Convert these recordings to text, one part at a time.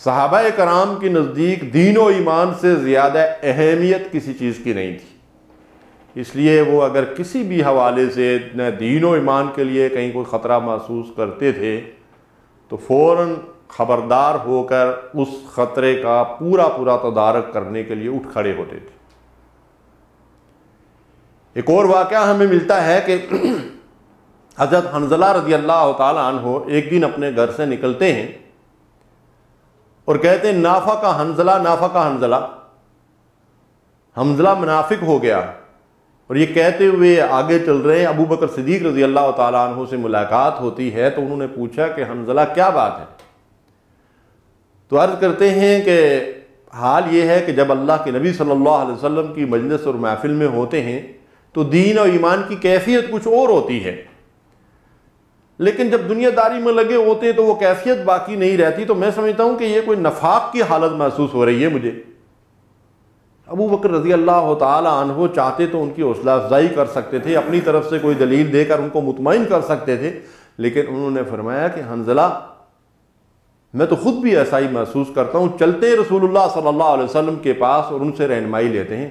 صحابہ کرام کے نزدیک دین و ایمان سے زیادہ اہمیت کسی چیز کی نہیں تھی، اس لیے وہ اگر کسی بھی حوالے سے دین و ایمان کے لیے کہیں کوئی خطرہ محسوس کرتے تھے تو فوراً خبردار ہو کر اس خطرے کا پورا تدارک کرنے کے لیے اٹھ کھڑے ہوتے تھے۔ ایک اور واقعہ ہمیں ملتا ہے کہ حضرت حنظلہ رضی اللہ تعالیٰ عنہ ایک دن اپنے گھر سے نکلتے ہیں اور کہتے ہیں نافق حنظلہ، نافق حنظلہ، حنظلہ منافق ہو گیا، اور یہ کہتے ہوئے آگے چل رہے ہیں۔ ابو بکر صدیق رضی اللہ تعالیٰ عنہ سے ملاقات ہوتی ہے تو انہوں نے پوچھا کہ حنظلہ کیا بات ہے؟ تو عرض کرتے ہیں کہ حال یہ ہے کہ جب اللہ کے نبی صلی اللہ علیہ وسلم کی مجلس اور محفل میں ہوتے ہیں تو دین اور ایمان کی کیفیت کچھ اور ہوتی ہے، لیکن جب دنیا داری میں لگے ہوتے ہیں تو وہ کیفیت باقی نہیں رہتی، تو میں سمجھتا ہوں کہ یہ کوئی نفاق کی حالت محسوس ہو رہی ہے مجھے۔ ابو بکر رضی اللہ تعالی عنہ چاہتے تو ان کی حوصلہ افزائی کر سکتے تھے، اپنی طرف سے کوئی دلیل دے کر ان کو مطمئن کر سکتے تھے، لیکن انہوں نے فرمایا کہ حنظلہ میں تو خود بھی ایسا ہی محسوس کرتا ہوں، چلتے رسول اللہ صلی اللہ علیہ وسلم کے پاس اور ان سے رہنمائی لیتے ہیں،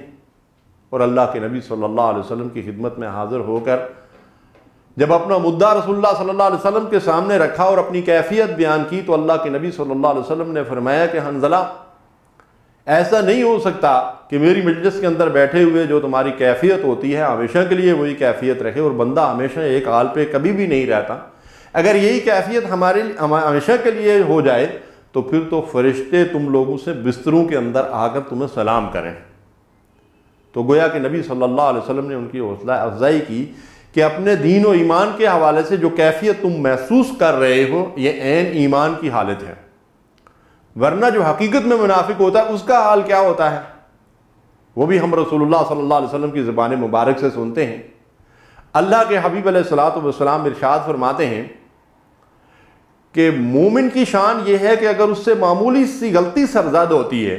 اور اللہ کے نبی صلی اللہ علیہ وسلم کی خدمت میں حاضر ہو کر جب اپنا مدعا رسول اللہ صلی اللہ علیہ وسلم کے سامنے رکھا اور اپنی کیفیت بیان کی تو اللہ کے نبی صلی اللہ علیہ وسلم نے فرمایا کہ حنظلہ ایسا نہیں ہو سکتا کہ میری مجلس کے اندر بیٹھے ہوئے جو تمہاری کیفیت ہوتی ہے ہمیشہ کے لیے وہی کیفیت رکھے، اور بندہ ہمیشہ ایک حال پہ کبھی بھی نہیں رہتا۔ اگر یہی کیفیت ہمیشہ کے لیے ہو جائے تو پھر تو فرشتے تم لوگوں سے بستروں کے اندر آ کر تمہیں سلام کریں۔ تو گویا کہ نبی صلی اللہ علیہ وسلم نے ان کی حوصلہ افزائی کی کہ اپنے دین و ایمان کے حوالے سے جو کیفیت تم محسوس کر رہے ہو یہ عین ایمان کی حالت ہے، ورنہ جو حقیقت میں منافق ہوتا ہے اس کا حال کیا ہوتا ہے وہ بھی ہم رسول اللہ صلی اللہ علیہ وسلم کی زبان مبارک سے سنتے ہیں۔ اللہ کے حبیب علیہ الصلوۃ والسلام ارشاد فرماتے ہیں کہ مومن کی شان یہ ہے کہ اگر اس سے معمولی سی غلطی سرزد ہوتی ہے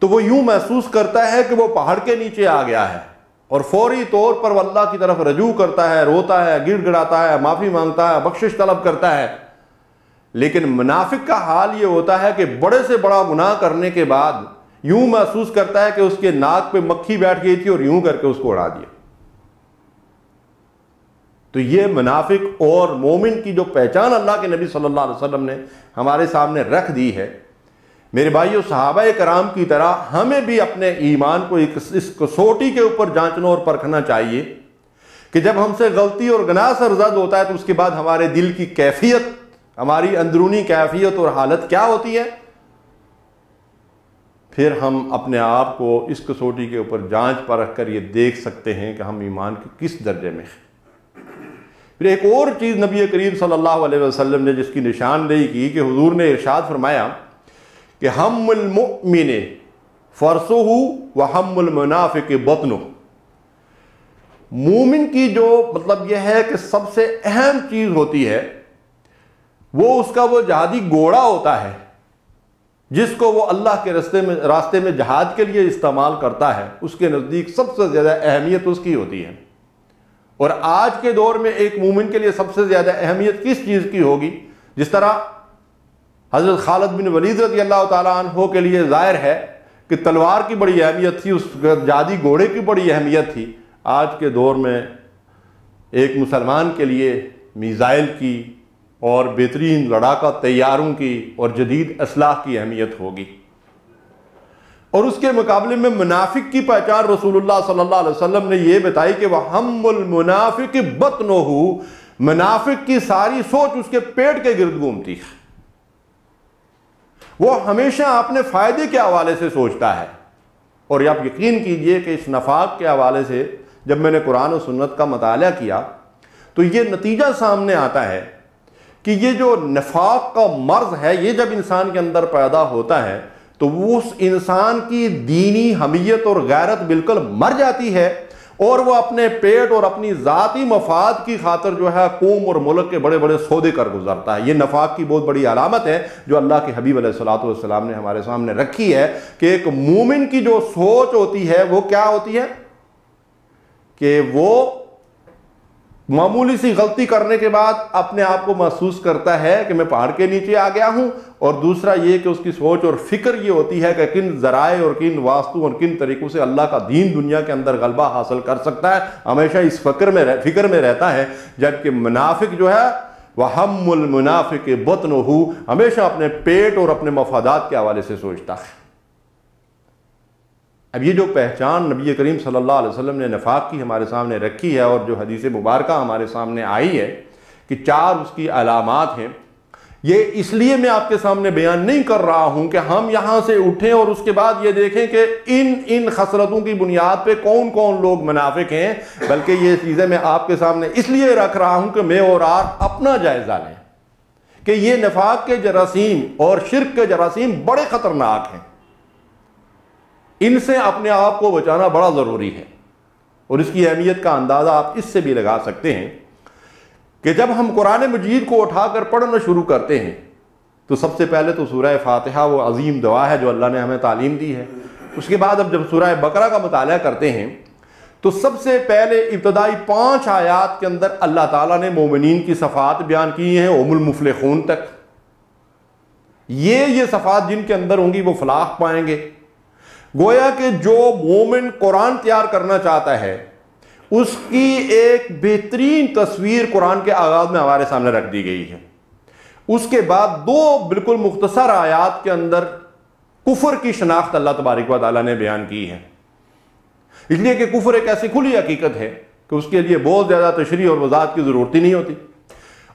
تو وہ یوں محسوس کرتا ہے کہ وہ پہاڑ کے نیچے آ گیا ہے، اور فوری طور پر وہ اللہ کی طرف رجوع کرتا ہے، روتا ہے، گڑ گڑاتا ہے، معافی مانگتا ہے، بخشش طلب کرتا ہے۔ لیکن منافق کا حال یہ ہوتا ہے کہ بڑے سے بڑا گناہ کرنے کے بعد یوں محسوس کرتا ہے کہ اس کے ناک پہ مکھی بیٹھ گئی تھی اور یوں کر کے اس کو اڑا دیا۔ تو یہ منافق اور مومن کی جو پہچان اللہ کے نبی صلی اللہ علیہ وسلم نے ہمارے سامنے رکھ دی ہے، میرے بھائیو صحابہ کرام کی طرح ہمیں بھی اپنے ایمان کو اس کسوٹی کے اوپر جانچنا اور پرکھنا چاہیے کہ جب ہم سے غلطی اور گناہ سرزد ہوتا ہے تو اس کے بعد ہمارے دل کی کیفیت، ہماری اندرونی کیفیت اور حالت کیا ہوتی ہے۔ پھر ہم اپنے آپ کو اس کسوٹی کے اوپر جانچ پرکھ کر یہ دیکھ سکتے ہیں کہ ہم ایمان کے کس درجے میں ہیں۔ پھر ایک اور چیز نبی کریم صلی اللہ علیہ وسلم نے جس کی نشاندہی کی کہ حضور نے ارشاد فرمایا کہ ہم المؤمن فرسہ و ہم المنافق بطنہ، مومن کی جو مطلب یہ ہے کہ سب سے اہم چیز ہوتی ہے وہ اس کا وہ جہادی گھوڑا ہوتا ہے جس کو وہ اللہ کے راستے میں جہاد کے لیے استعمال کرتا ہے، اس کے نزدیک سب سے زیادہ اہمیت اس کی ہوتی ہے۔ اور آج کے دور میں ایک مومن کے لیے سب سے زیادہ اہمیت کس چیز کی ہوگی؟ جس طرح حضرت خالد بن ولید رضی اللہ تعالیٰ عنہ کے لیے ظاہر ہے کہ تلوار کی بڑی اہمیت تھی، اس جادی گھوڑے کی بڑی اہمیت تھی، آج کے دور میں ایک مسلمان کے لیے میزائل کی اور بہترین لڑاکا طیاروں کی اور جدید اسلحہ کی اہمیت ہوگی۔ اور اس کے مقابلے میں منافق کی پہچان رسول اللہ صلی اللہ علیہ وسلم نے یہ بتائی کہ وَحَمُّ الْمُنَافِقِ بَطْنُهُ، منافق کی ساری سوچ اس کے پیٹ کے گرد گھومتی ہے، وہ ہمیشہ اپنے فائدے کے حوالے سے سوچتا ہے۔ اور آپ یقین کیجئے کہ اس نفاق کے حوالے سے جب میں نے قرآن و سنت کا مطالعہ کیا تو یہ نتیجہ سامنے آتا ہے کہ یہ جو نفاق کا مرض ہے یہ جب انسان کے اندر پیدا ہوتا ہے تو وہ اس انسان کی دینی حمیت اور غیرت بالکل مر جاتی ہے، اور وہ اپنے پیٹ اور اپنی ذاتی مفاد کی خاطر جو ہے قوم اور ملک کے بڑے بڑے سودے کر گزرتا ہے۔ یہ نفاق کی بہت بڑی علامت ہے جو اللہ کے حبیب علیہ الصلوۃ والسلام نے ہمارے سامنے رکھی ہے کہ ایک مومن کی جو سوچ ہوتی ہے وہ کیا ہوتی ہے کہ وہ معمولی سی غلطی کرنے کے بعد اپنے آپ کو محسوس کرتا ہے کہ میں پہاڑ کے نیچے آ گیا ہوں، اور دوسرا یہ کہ اس کی سوچ اور فکر یہ ہوتی ہے کہ کن ذرائع اور کن واسطوں اور کن طریقوں سے اللہ کا دین دنیا کے اندر غلبہ حاصل کر سکتا ہے، ہمیشہ اس فکر میں رہتا ہے۔ جبکہ منافق جو ہے وَحَمُّ الْمُنَافِقِ بَطْنُهُ، ہمیشہ اپنے پیٹ اور اپنے مفادات کے حوالے سے سوچتا ہے۔ اب یہ جو پہچان نبی کریم صلی اللہ علیہ وسلم نے نفاق کی ہمارے سامنے رکھی ہے، اور جو حدیث مبارکہ ہمارے سامنے آئی ہے کہ 4 اس کی علامات ہیں، یہ اس لیے میں آپ کے سامنے بیان نہیں کر رہا ہوں کہ ہم یہاں سے اٹھیں اور اس کے بعد یہ دیکھیں کہ ان خصلتوں کی بنیاد پہ کون کون لوگ منافق ہیں، بلکہ یہ چیزیں میں آپ کے سامنے اس لیے رکھ رہا ہوں کہ میں اور آپ اپنا جائزہ لیں کہ یہ نفاق کے جراثیم اور شرک کے جراثیم بڑے خطرناک ہیں، ان سے اپنے آپ کو بچانا بڑا ضروری ہے۔ اور اس کی اہمیت کا اندازہ آپ اس سے بھی لگا سکتے ہیں کہ جب ہم قرآن مجید کو اٹھا کر پڑھنا شروع کرتے ہیں تو سب سے پہلے تو سورہ فاتحہ وہ عظیم دعا ہے جو اللہ نے ہمیں تعلیم دی ہے۔ اس کے بعد اب جب سورہ بقرہ کا مطالعہ کرتے ہیں تو سب سے پہلے ابتدائی 5 آیات کے اندر اللہ تعالیٰ نے مومنین کی صفات بیان کی ہیں، هم المفلحون تک۔ یہ صفات جن کے اندر ہوں گی وہ فلاح پائیں گے۔ گویا کہ جو مومن قرآن تیار کرنا چاہتا ہے اس کی ایک بہترین تصویر قرآن کے آغاز میں ہمارے سامنے رکھ دی گئی ہے۔ اس کے بعد 2 بالکل مختصر آیات کے اندر کفر کی شناخت اللہ تبارک و تعالیٰ نے بیان کی ہے، اس لیے کہ کفر ایک ایسی کھلی حقیقت ہے کہ اس کے لیے بہت زیادہ تشریح اور وضاحت کی ضرورت ہی نہیں ہوتی۔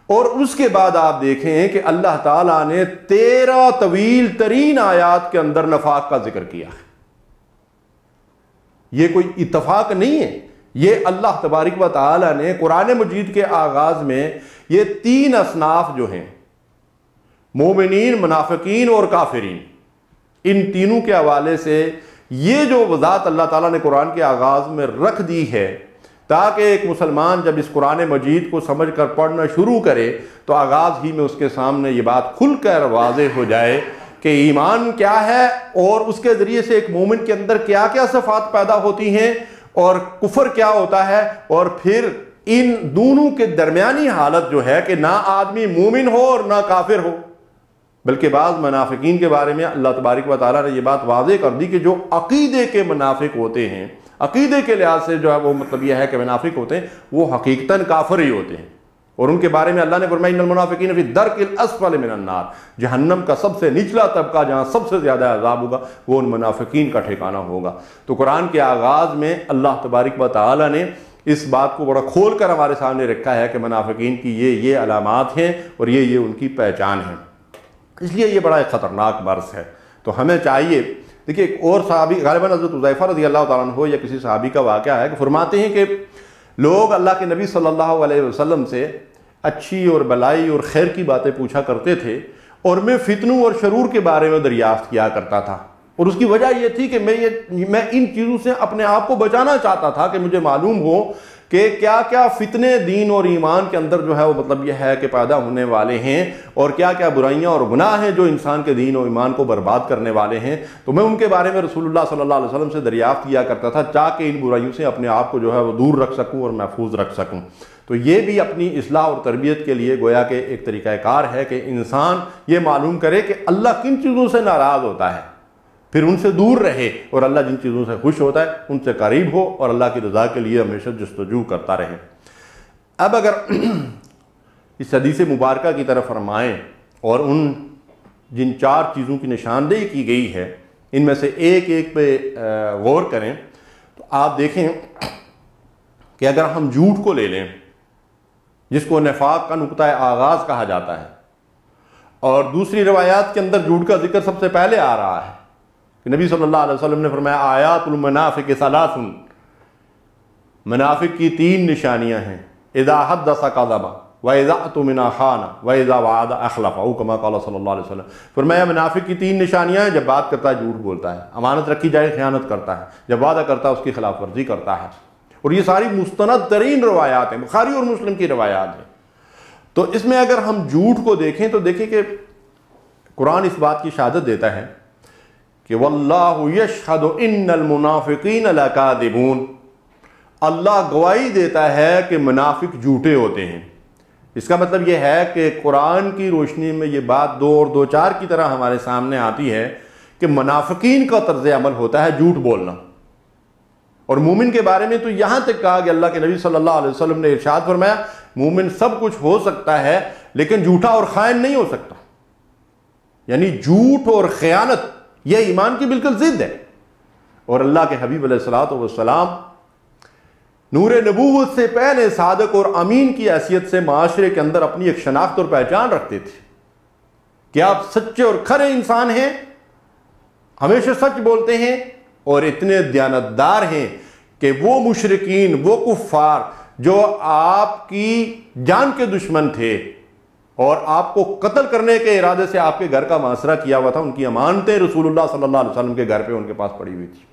اور اس کے بعد آپ دیکھیں کہ اللہ تعالیٰ نے 13 طویل ترین آیات کے اندر نفاق کا ذکر کیا ہے۔ یہ کوئی اتفاق نہیں ہے، یہ اللہ تبارک و تعالی نے قرآن مجید کے آغاز میں یہ 3 اصناف جو ہیں، مومنین، منافقین اور کافرین، ان تینوں کے حوالے سے یہ جو وضاحت اللہ تعالیٰ نے قرآن کے آغاز میں رکھ دی ہے تاکہ ایک مسلمان جب اس قرآن مجید کو سمجھ کر پڑھنا شروع کرے تو آغاز ہی میں اس کے سامنے یہ بات کھل کر واضح ہو جائے کہ ایمان کیا ہے اور اس کے ذریعے سے ایک مومن کے اندر کیا کیا صفات پیدا ہوتی ہیں اور کفر کیا ہوتا ہے، اور پھر ان دونوں کے درمیانی حالت جو ہے کہ نہ آدمی مومن ہو اور نہ کافر ہو۔ بلکہ بعض منافقین کے بارے میں اللہ تبارک و تعالیٰ نے یہ بات واضح کر دی کہ جو عقیدے کے منافق ہوتے ہیں، عقیدے کے لحاظ سے جو ہے وہ مطلب یہ ہے کہ منافق ہوتے ہیں وہ حقیقتاً کافر ہی ہوتے ہیں، اور ان کے بارے میں اللہ نے فرمایا ان المنافقین فی الدرک الاسفل من النار، جہنم کا سب سے نچلا طبقہ جہاں سب سے زیادہ عذاب ہوگا وہ ان منافقین کا ٹھکانہ ہوگا۔ تو قرآن کے آغاز میں اللہ تبارک و تعالی نے اس بات کو بڑا کھول کر ہمارے سامنے رکھا ہے کہ منافقین کی یہ علامات ہیں اور یہ ان کی پہچان ہے، اس لیے یہ بڑا ایک خطرناک مرض ہے۔ تو ہمیں چاہیے، دیکھیے ایک اور صحابی، غالباً حضرت حذیفہ رضی اللہ تعالیٰ عنہ یا کسی صحابی کا واقعہ ہے کہ فرماتے ہیں کہ لوگ اللہ کے نبی صلی اللہ علیہ وسلم سے اچھی اور بلائی اور خیر کی باتیں پوچھا کرتے تھے، اور میں فتنوں اور شرور کے بارے میں دریافت کیا کرتا تھا، اور اس کی وجہ یہ تھی کہ میں ان چیزوں سے اپنے آپ کو بچانا چاہتا تھا کہ مجھے معلوم ہو کہ کیا کیا فتنے دین اور ایمان کے اندر جو ہے وہ مطلب یہ ہے کہ پیدا ہونے والے ہیں، اور کیا کیا برائیاں اور گناہ ہیں جو انسان کے دین اور ایمان کو برباد کرنے والے ہیں۔ تو میں ان کے بارے میں رسول اللہ صلی اللہ علیہ وسلم سے دریافت کیا کرتا تھا تاکہ ان برائیوں سے اپنے آپ کو جو ہے وہ دور رکھ سکوں اور محفوظ رکھ سکوں۔ تو یہ بھی اپنی اصلاح اور تربیت کے لیے گویا کہ ایک طریقہ کار ہے کہ انسان یہ معلوم کرے کہ اللہ کن چیزوں سے ناراض ہوتا ہے، پھر ان سے دور رہے، اور اللہ جن چیزوں سے خوش ہوتا ہے ان سے قریب ہو اور اللہ کی رضا کے لیے ہمیشہ جستجو کرتا رہے۔ اب اگر اس حدیث مبارکہ کی طرف فرمائیں اور ان جن 4 چیزوں کی نشاندہی کی گئی ہے ان میں سے ایک پہ غور کریں تو آپ دیکھیں کہ اگر ہم جھوٹ کو لے لیں جس کو نفاق کا نقطہ آغاز کہا جاتا ہے، اور دوسری روایات کے اندر جھوٹ کا ذکر سب سے پہلے آ رہا ہے کہ نبی صلی اللہ علیہ وسلم نے فرمایا آیات المنافق ثلاث، منافق کی 3 نشانیاں ہیں، اذا حدث کذب واذا اؤتمن خان واذا وعد اخلف، او کما قال صلی اللہ علیہ وسلم۔ فرمایا منافق کی 3 نشانیاں ہیں، جب بات کرتا ہے جھوٹ بولتا ہے، امانت رکھی جائے خیانت کرتا ہے، جب وعدہ کرتا ہے اس کی خلاف ورزی کرتا ہے۔ اور یہ ساری مستند ترین روایات ہیں، بخاری اور مسلم کی روایات ہیں۔ تو اس میں اگر ہم جھوٹ کو دیکھیں تو دیکھیں کہ قرآن اس بات کی شہادت دیتا ہے کہ واللہ یشہد ان المنافقین لکاذبون، اللہ گواہی دیتا ہے کہ منافق جھوٹے ہوتے ہیں۔ اس کا مطلب یہ ہے کہ قرآن کی روشنی میں یہ بات دو اور دو چار کی طرح ہمارے سامنے آتی ہے کہ منافقین کا طرز عمل ہوتا ہے جھوٹ بولنا۔ اور مومن کے بارے میں تو یہاں تک کہا کہ اللہ کے نبی صلی اللہ علیہ وسلم نے ارشاد فرمایا مومن سب کچھ ہو سکتا ہے لیکن جھوٹا اور خائن نہیں ہو سکتا، یعنی جھوٹ اور خیانت یہ ایمان کی بالکل ضد ہے۔ اور اللہ کے حبیب علیہ الصلوۃ والسلام نور نبوت سے پہلے صادق اور امین کی حیثیت سے معاشرے کے اندر اپنی ایک شناخت اور پہچان رکھتے تھے کہ آپ سچے اور کھرے انسان ہیں، ہمیشہ سچ بولتے ہیں اور اتنے دیانتدار ہیں کہ وہ مشرکین، وہ کفار جو آپ کی جان کے دشمن تھے اور آپ کو قتل کرنے کے ارادے سے آپ کے گھر کا محاصرہ کیا ہوا تھا، ان کی امانتیں رسول اللہ صلی اللہ علیہ وسلم کے گھر پہ ان کے پاس پڑی ہوئی تھی،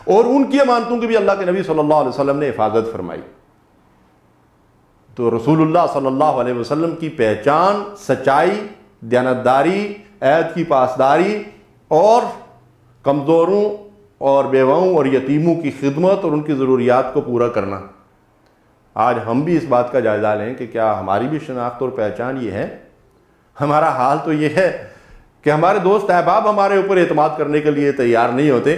اور ان کی امانتوں کی بھی اللہ کے نبی صلی اللہ علیہ وسلم نے حفاظت فرمائی۔ تو رسول اللہ صلی اللہ علیہ وسلم کی پہچان سچائی، دیانتداری، عہد کی پاسداری اور کمزوروں اور بیواؤں اور یتیموں کی خدمت اور ان کی ضروریات کو پورا کرنا۔ آج ہم بھی اس بات کا جائزہ لیں کہ کیا ہماری بھی شناخت اور پہچان یہ ہے؟ ہمارا حال تو یہ ہے کہ ہمارے دوست احباب ہمارے اوپر اعتماد کرنے کے لیے تیار نہیں ہوتے،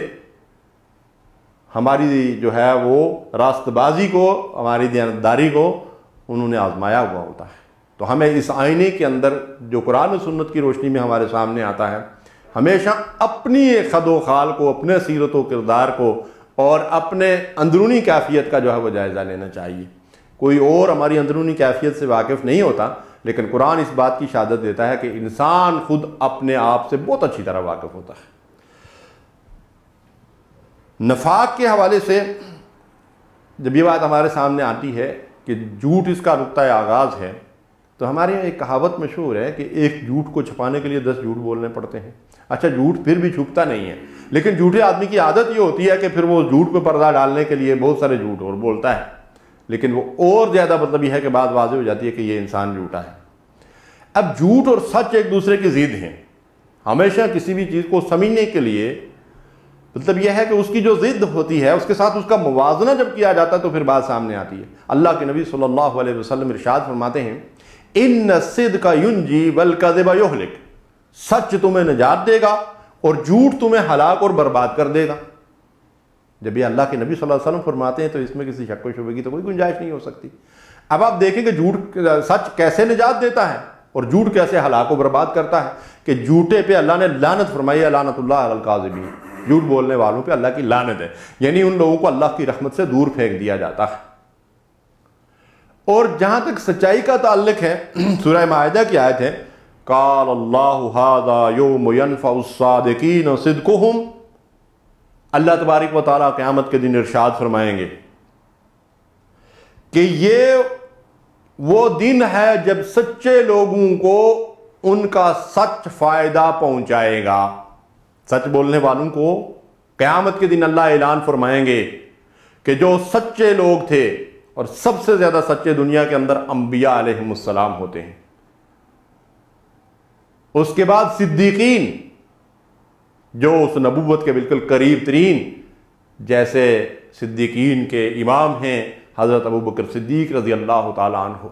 ہماری جو ہے وہ راست بازی کو، ہماری دیانتداری کو انہوں نے آزمایا ہوا ہوتا ہے۔ تو ہمیں اس آئینے کے اندر جو قرآن و سنت کی روشنی میں ہمارے سامنے آتا ہے، ہمیشہ اپنی خد و خال کو، اپنے سیرت و کردار کو اور اپنے اندرونی کیفیت کا جو ہے وہ جائزہ لینا چاہیے۔ کوئی اور ہماری اندرونی کیفیت سے واقف نہیں ہوتا، لیکن قرآن اس بات کی شہادت دیتا ہے کہ انسان خود اپنے آپ سے بہت اچھی طرح واقف ہوتا ہے۔ نفاق کے حوالے سے جب یہ بات ہمارے سامنے آتی ہے کہ جھوٹ اس کا نقطہ آغاز ہے، تو ہمارے یہاں ایک کہاوت مشہور ہے کہ ایک جھوٹ کو چھپانے کے لیے 10 جھوٹ بولنے پڑتے ہیں۔ اچھا، جھوٹ پھر بھی چھپتا نہیں ہے، لیکن جھوٹے آدمی کی عادت یہ ہوتی ہے کہ پھر وہ جھوٹ پہ پردہ ڈالنے کے لیے بہت سارے جھوٹ اور بولتا ہے، لیکن وہ اور زیادہ مطلب یہ ہے کہ بات واضح ہو جاتی ہے کہ یہ انسان جھوٹا ہے۔ اب جھوٹ اور سچ ایک دوسرے کی ضد ہیں۔ ہمیشہ کسی بھی چیز کو سمجھنے کے لیے مطلب یہ ہے کہ اس کی جو ضد ہوتی ہے اس کے ساتھ اس کا موازنہ جب کیا جاتا ہے تو پھر بات سامنے آتی ہے۔ اللہ کے نبی صلی اللہ علیہ وسلم ارشاد فرماتے ہیں ان الصدق ینجی والکذب یہلک، سچ تمہیں نجات دے گا اور جھوٹ تمہیں ہلاک اور برباد کر دے گا۔ جب یہ اللہ کے نبی صلی اللہ علیہ وسلم فرماتے ہیں تو اس میں کسی شک و شبہ کی تو کوئی گنجائش نہیں ہو سکتی۔ اب آپ دیکھیں کہ جھوٹ، سچ کیسے نجات دیتا ہے اور جھوٹ کیسے ہلاک و برباد کرتا ہے، کہ جھوٹے پہ اللہ نے لعنت فرمائی ہے، لعنت اللہ علی الکاذبین، جھوٹ بولنے والوں پہ اللہ کی لعنت ہے، یعنی ان لوگوں کو اللہ کی رحمت سے دور پھینک دیا جاتا ہے۔ اور جہاں تک سچائی کا تعلق ہے، سورہ مائدہ کی آیت ہے قال اللہ ھذا یوم ینفع الصادقین صدقہم، اللہ تبارک و تعالیٰ قیامت کے دن ارشاد فرمائیں گے کہ یہ وہ دن ہے جب سچے لوگوں کو ان کا سچ فائدہ پہنچائے گا۔ سچ بولنے والوں کو قیامت کے دن اللہ اعلان فرمائیں گے کہ جو سچے لوگ تھے، اور سب سے زیادہ سچے دنیا کے اندر انبیاء علیہم السلام ہوتے ہیں، اس کے بعد صدیقین جو اس نبوت کے بالکل قریب ترین، جیسے صدیقین کے امام ہیں حضرت ابوبکر صدیق رضی اللہ تعالیٰ عنہ،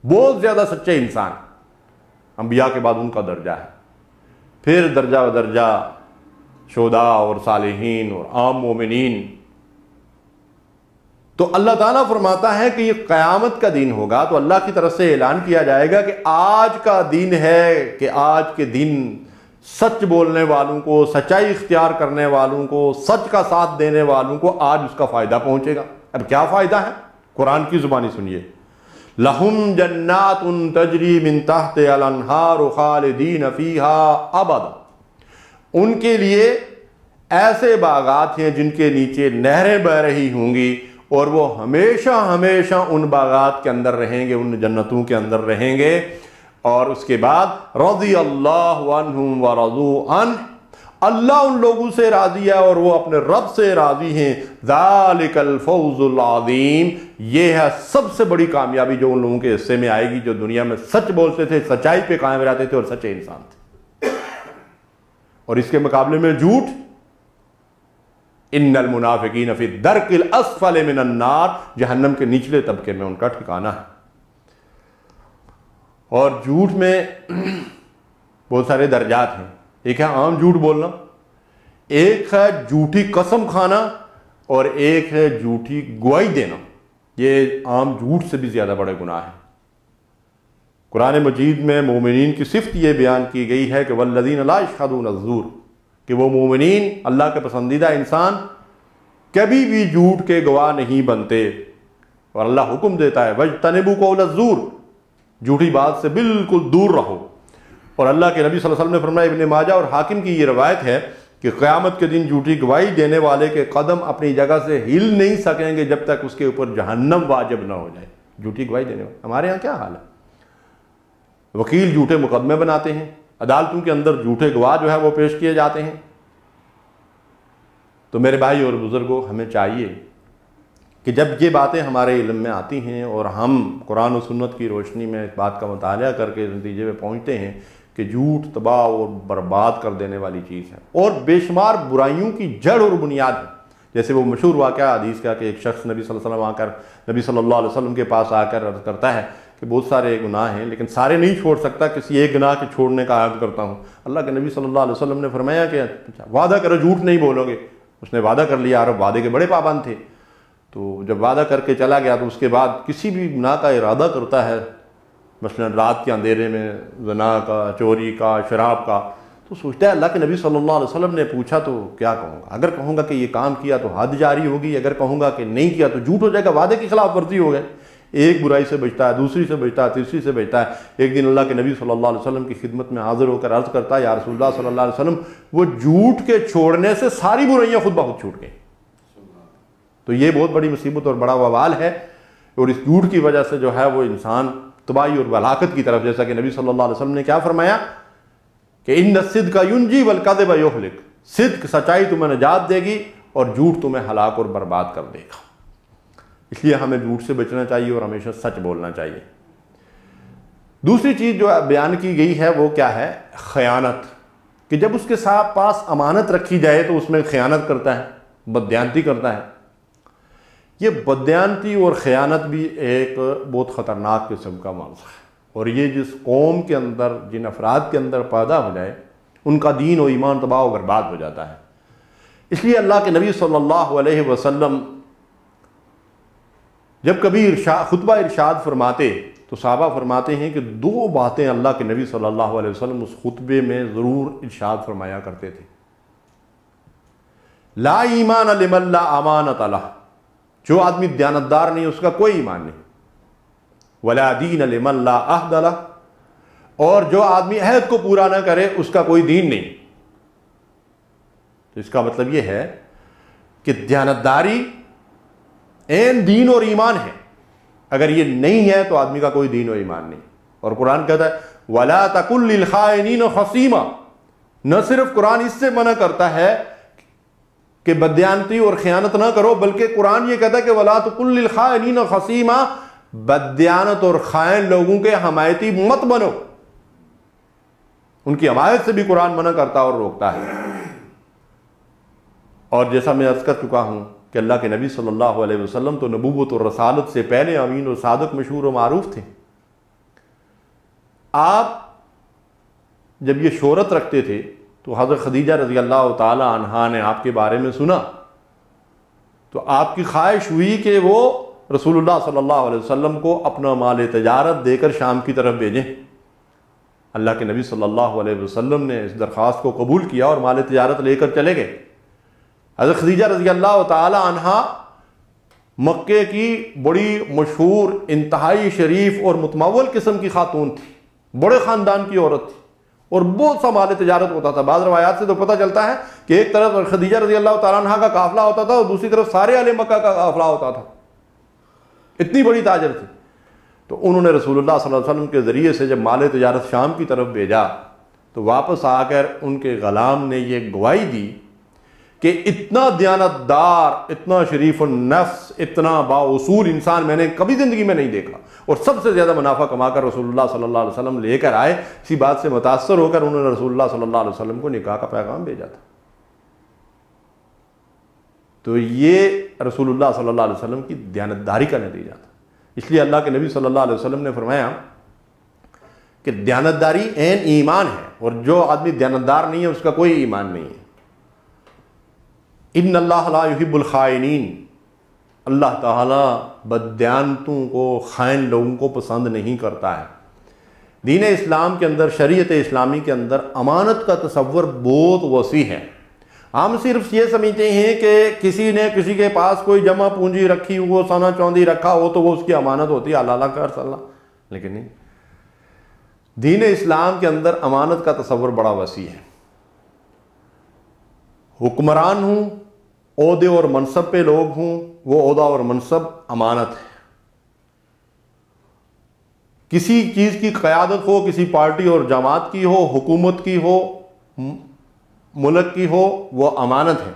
بہت زیادہ سچے انسان، انبیاء کے بعد ان کا درجہ ہے۔ پھر درجہ و درجہ شہداء اور صالحین اور عام مومنین۔ تو اللہ تعالیٰ فرماتا ہے کہ یہ قیامت کا دن ہوگا تو اللہ کی طرف سے اعلان کیا جائے گا کہ آج کا دن ہے، کہ آج کے دن سچ بولنے والوں کو، سچائی اختیار کرنے والوں کو، سچ کا ساتھ دینے والوں کو آج اس کا فائدہ پہنچے گا۔ اب کیا فائدہ ہے؟ قرآن کی زبانی سنیے، لَهُمْ جَنَّاتٌ تَجْرِي مِن تَحْتِهَا الْأَنْهَارُ خَالِدِينَ فِيهَا أَبَدًا، ان کے لیے ایسے باغات ہیں جن کے نیچے نہریں بہہ رہی ہوں گی اور وہ ہمیشہ ہمیشہ ان باغات کے اندر رہیں گے، ان جنتوں کے اندر رہیں گے۔ اور اس کے بعد رضی اللہ عنہم ورضوا عنہ، اللہ ان لوگوں سے راضی ہے اور وہ اپنے رب سے راضی ہیں۔ ذالک الفوز العظیم، یہ ہے سب سے بڑی کامیابی جو ان لوگوں کے حصے میں آئے گی جو دنیا میں سچ بولتے تھے، سچائی پہ قائم رہتے تھے اور سچے انسان تھے۔ اور اس کے مقابلے میں جھوٹ ان المنافقین فی الدرک الاسفل من النار، جہنم کے نچلے طبقے میں ان کا ٹھکانہ ہے۔ اور جھوٹ میں بہت سارے درجات ہیں۔ ایک ہے عام جھوٹ بولنا، ایک ہے جھوٹی قسم کھانا، اور ایک ہے جھوٹی گواہی دینا۔ یہ عام جھوٹ سے بھی زیادہ بڑے گناہ ہیں۔ قرآن مجید میں مومنین کی صفت یہ بیان کی گئی ہے کہ والذین لا یشہدون الزور، کہ وہ مومنین، اللہ کے پسندیدہ انسان، کبھی بھی جھوٹ کے گواہ نہیں بنتے۔ اور اللہ حکم دیتا ہے وَاجْتَنِبُوا قَوْلَ الزُّورِ، جھوٹی بات سے بالکل دور رہو۔ اور اللہ کے نبی صلی اللہ علیہ وسلم نے فرمایا، ابن ماجہ اور حاکم کی یہ روایت ہے کہ قیامت کے دن جھوٹی گواہی دینے والے کے قدم اپنی جگہ سے ہل نہیں سکیں گے جب تک اس کے اوپر جہنم واجب نہ ہو جائے۔ جھوٹی گواہی دینے والے، ہمارے ہاں کیا حال ہے؟ وکیل جھوٹے مقدمے بناتے ہیں، عدالتوں کے اندر جھوٹے گواہ جو ہے وہ پیش کیے جاتے ہیں۔ تو میرے بھائی اور بزرگوں، ہمیں چاہیے کہ جب یہ باتیں ہمارے علم میں آتی ہیں اور ہم قرآن و سنت کی روشنی میں اس بات کا مطالعہ کر کے نتیجے میں پہنچتے ہیں کہ جھوٹ تباہ اور برباد کر دینے والی چیز ہے اور بے شمار برائیوں کی جڑ اور بنیاد ہے۔ جیسے وہ مشہور واقعہ حدیث کا کہ ایک شخص نبی صلی اللہ علیہ وسلم کے پاس آ کر عرض کرتا ہے کہ بہت سارے گناہ ہیں لیکن سارے نہیں چھوڑ سکتا، کسی ایک گناہ کے چھوڑنے کا عہد کرتا ہوں۔ اللہ کے نبی صلی اللہ علیہ وسلم نے فرمایا کہ وعدہ کرو جھوٹ نہیں بولو گے۔ اس نے وعدہ کر لیا، عرب وعدے کے بڑے پابند تھے۔ تو جب وعدہ کر کے چلا گیا تو اس کے بعد کسی بھی گناہ کا ارادہ کرتا ہے، مثلا رات کے اندھیرے میں زنا کا، چوری کا، شراب کا، تو سوچتا ہے اللہ کے نبی صلی اللہ علیہ وسلم نے پوچھا تو کیا کہوں گا؟ اگر کہوں گا کہ یہ کام کیا تو حد جاری ہوگی، اگر کہوں گا کہ نہیں کیا تو جھوٹ ہو جائے گا، وعدے کی خلاف ورزی ہو گئے۔ ایک برائی سے بچتا ہے، دوسری سے بچتا ہے، تیسری سے بچتا ہے۔ ایک دن اللہ کے نبی صلی اللہ علیہ وسلم کی خدمت میں حاضر ہو کر عرض کرتا ہے، یا رسول اللہ صلی اللہ علیہ وسلم، وہ جھوٹ کے چھوڑنے سے ساری برائیاں خود بخود چھوٹ گئیں۔ تو یہ بہت بڑی مصیبت اور بڑا وبال ہے، اور اس جھوٹ کی وجہ سے جو ہے وہ انسان تباہی اور ہلاکت کی طرف، جیسا کہ نبی صلی اللہ علیہ وسلم نے کیا فرمایا کہ ان الصدق ینجی والکذب یہلک، صدق سچائی تمہیں نجات دے گی اور جھوٹ تمہیں ہلاک اور برباد کر دے گا۔ اس لیے ہمیں جھوٹ سے بچنا چاہیے اور ہمیشہ سچ بولنا چاہیے۔ دوسری چیز جو بیان کی گئی ہے وہ کیا ہے؟ خیانت، کہ جب اس کے ساتھ پاس امانت رکھی جائے تو اس میں خیانت کرتا ہے، بددیانتی کرتا ہے۔ یہ بددیانتی اور خیانت بھی ایک بہت خطرناک قسم کا موضوع ہے، اور یہ جس قوم کے اندر، جن افراد کے اندر پیدا ہو جائے، ان کا دین و ایمان تباہ و برباد ہو جاتا ہے۔ اس لیے اللہ کے نبی صلی اللہ علیہ وسلم جب کبھی خطبہ ارشاد فرماتے تو صحابہ فرماتے ہیں کہ دو باتیں اللہ کے نبی صلی اللہ علیہ وسلم اس خطبے میں ضرور ارشاد فرمایا کرتے تھے۔ لا ایمان لمن لا امانۃ لہ، جو آدمی دیانتدار نہیں اس کا کوئی ایمان نہیں۔ ولا دین لمن لا عہد لہ، اور جو آدمی عہد کو پورا نہ کرے اس کا کوئی دین نہیں۔ تو اس کا مطلب یہ ہے کہ دیانتداری عین دین اور ایمان ہے، اگر یہ نہیں ہے تو آدمی کا کوئی دین و ایمان نہیں۔ اور قرآن کہتا ہے وَلَا تَكُن لِّلْخَائِنِينَ خَصِيمًا، نہ صرف قرآن اس سے منع کرتا ہے کہ بددیانتی اور خیانت نہ کرو، بلکہ قرآن یہ کہتا ہے کہ وَلَا تَكُن لِّلْخَائِنِينَ خَصِيمًا، بددیانت اور خائن لوگوں کے حمایتی مت بنو۔ ان کی حمایت سے بھی قرآن منع کرتا اور روکتا ہے۔ اور جیسا میں عرض کر چکا ہوں کہ اللہ کے نبی صلی اللہ علیہ وسلم تو نبوت اور رسالت سے پہلے امین اور صادق مشہور و معروف تھے۔ آپ جب یہ شہرت رکھتے تھے تو حضرت خدیجہ رضی اللہ تعالی عنہا نے آپ کے بارے میں سنا تو آپ کی خواہش ہوئی کہ وہ رسول اللہ صلی اللہ علیہ وسلم کو اپنا مال تجارت دے کر شام کی طرف بھیجیں۔ اللہ کے نبی صلی اللہ علیہ وسلم نے اس درخواست کو قبول کیا اور مال تجارت لے کر چلے گئے۔ حضرت خدیجہ رضی اللہ تعالی عنہا مکے کی بڑی مشہور، انتہائی شریف اور متمول قسم کی خاتون تھی، بڑے خاندان کی عورت تھی، اور بہت سا مال تجارت ہوتا تھا۔ بعض روایات سے تو پتہ چلتا ہے کہ ایک طرف خدیجہ رضی اللہ تعالیٰ عنہ کا قافلہ ہوتا تھا اور دوسری طرف سارے اہل مکہ کا قافلہ ہوتا تھا، اتنی بڑی تاجر تھی۔ تو انہوں نے رسول اللہ صلی اللہ علیہ وسلم کے ذریعے سے جب مال تجارت شام کی طرف بھیجا تو واپس آ کر ان کے غلام نے یہ گواہی دی کہ اتنا دیانتدار، اتنا شریف النفس، اتنا بااصول انسان میں نے کبھی زندگی میں نہیں دیکھا، اور سب سے زیادہ منافع کما کر رسول اللہ صلی اللہ علیہ وسلم لے کر آئے۔ اسی بات سے متاثر ہو کر انہوں نے رسول اللہ صلی اللہ علیہ وسلم کو نکاح کا پیغام بھیجا تھا۔ تو یہ رسول اللہ صلی اللہ علیہ وسلم کی دیانتداری کا نتیجہ تھا۔ اس لیے اللہ کے نبی صلی اللہ علیہ وسلم نے فرمایا کہ دیانتداری عین ایمان ہے، اور جو آدمی دیانتدار نہیں ہے اس کا کوئی ایمان نہیں ہے۔ ان اللہ لا یحب الخائنین، اللہ تعالیٰ بددیانتوں کو، خائن لوگوں کو پسند نہیں کرتا ہے۔ دین اسلام کے اندر، شریعت اسلامی کے اندر امانت کا تصور بہت وسیع ہے۔ ہم صرف یہ سمجھتے ہیں کہ کسی نے کسی کے پاس کوئی جمع پونجی رکھی ہو، سونا چاندی رکھا ہو تو وہ اس کی امانت ہوتی ہے، اللہ کر صلی اللہ، لیکن نہیں، دین اسلام کے اندر امانت کا تصور بڑا وسیع ہے۔ حکمران ہوں، عہدے اور منصب پہ لوگ ہوں، وہ عہدہ اور منصب امانت ہے۔ کسی چیز کی قیادت ہو، کسی پارٹی اور جماعت کی ہو، حکومت کی ہو، ملک کی ہو، وہ امانت ہے۔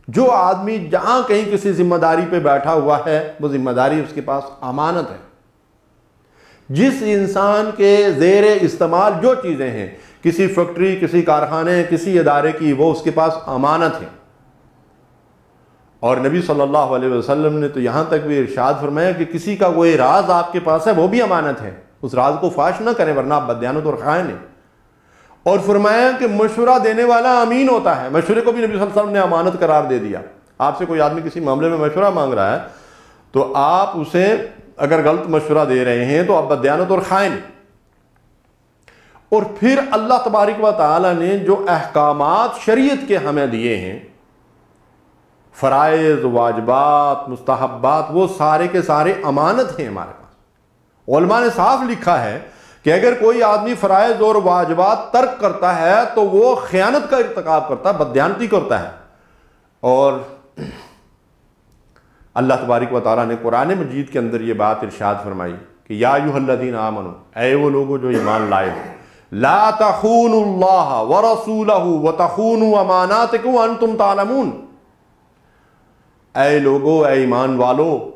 جو آدمی جہاں کہیں کسی ذمہ داری پہ بیٹھا ہوا ہے، وہ ذمہ داری اس کے پاس امانت ہے۔ جس انسان کے زیر استعمال جو چیزیں ہیں، کسی فیکٹری، کسی کارخانے، کسی ادارے کی، وہ اس کے پاس امانت ہے۔ اور نبی صلی اللہ علیہ وسلم نے تو یہاں تک بھی ارشاد فرمایا کہ کسی کا کوئی راز آپ کے پاس ہے، وہ بھی امانت ہے، اس راز کو فاش نہ کریں ورنہ آپ بددیانت اور خائن ہیں۔ اور فرمایا کہ مشورہ دینے والا امین ہوتا ہے، مشورے کو بھی نبی صلی اللہ علیہ وسلم نے امانت قرار دے دیا۔ آپ سے کوئی آدمی کسی معاملے میں مشورہ مانگ رہا ہے تو آپ اسے اگر غلط مشورہ دے رہے ہیں تو آپ بددیانت اور خائن۔ اور پھر اللہ تبارک و تعالی نے جو احکامات شریعت کے ہمیں دیے ہیں، فرائض، واجبات، مستحبات، وہ سارے کے سارے امانت ہیں ہمارے پاس۔ علماء نے صاف لکھا ہے کہ اگر کوئی آدمی فرائض اور واجبات ترک کرتا ہے تو وہ خیانت کا ارتکاب کرتا ہے، بددیانتی کرتا ہے۔ اور اللہ تبارک و تعالیٰ نے قرآن مجید کے اندر یہ بات ارشاد فرمائی کہ یا ایھا الذین آمنوا، اے وہ لوگوں جو ایمان لائے ہو، لا تخونوا اللہ ورسولہ وتخونوا اماناتکم وانتم تعلمون، اے لوگو، اے ایمان والو،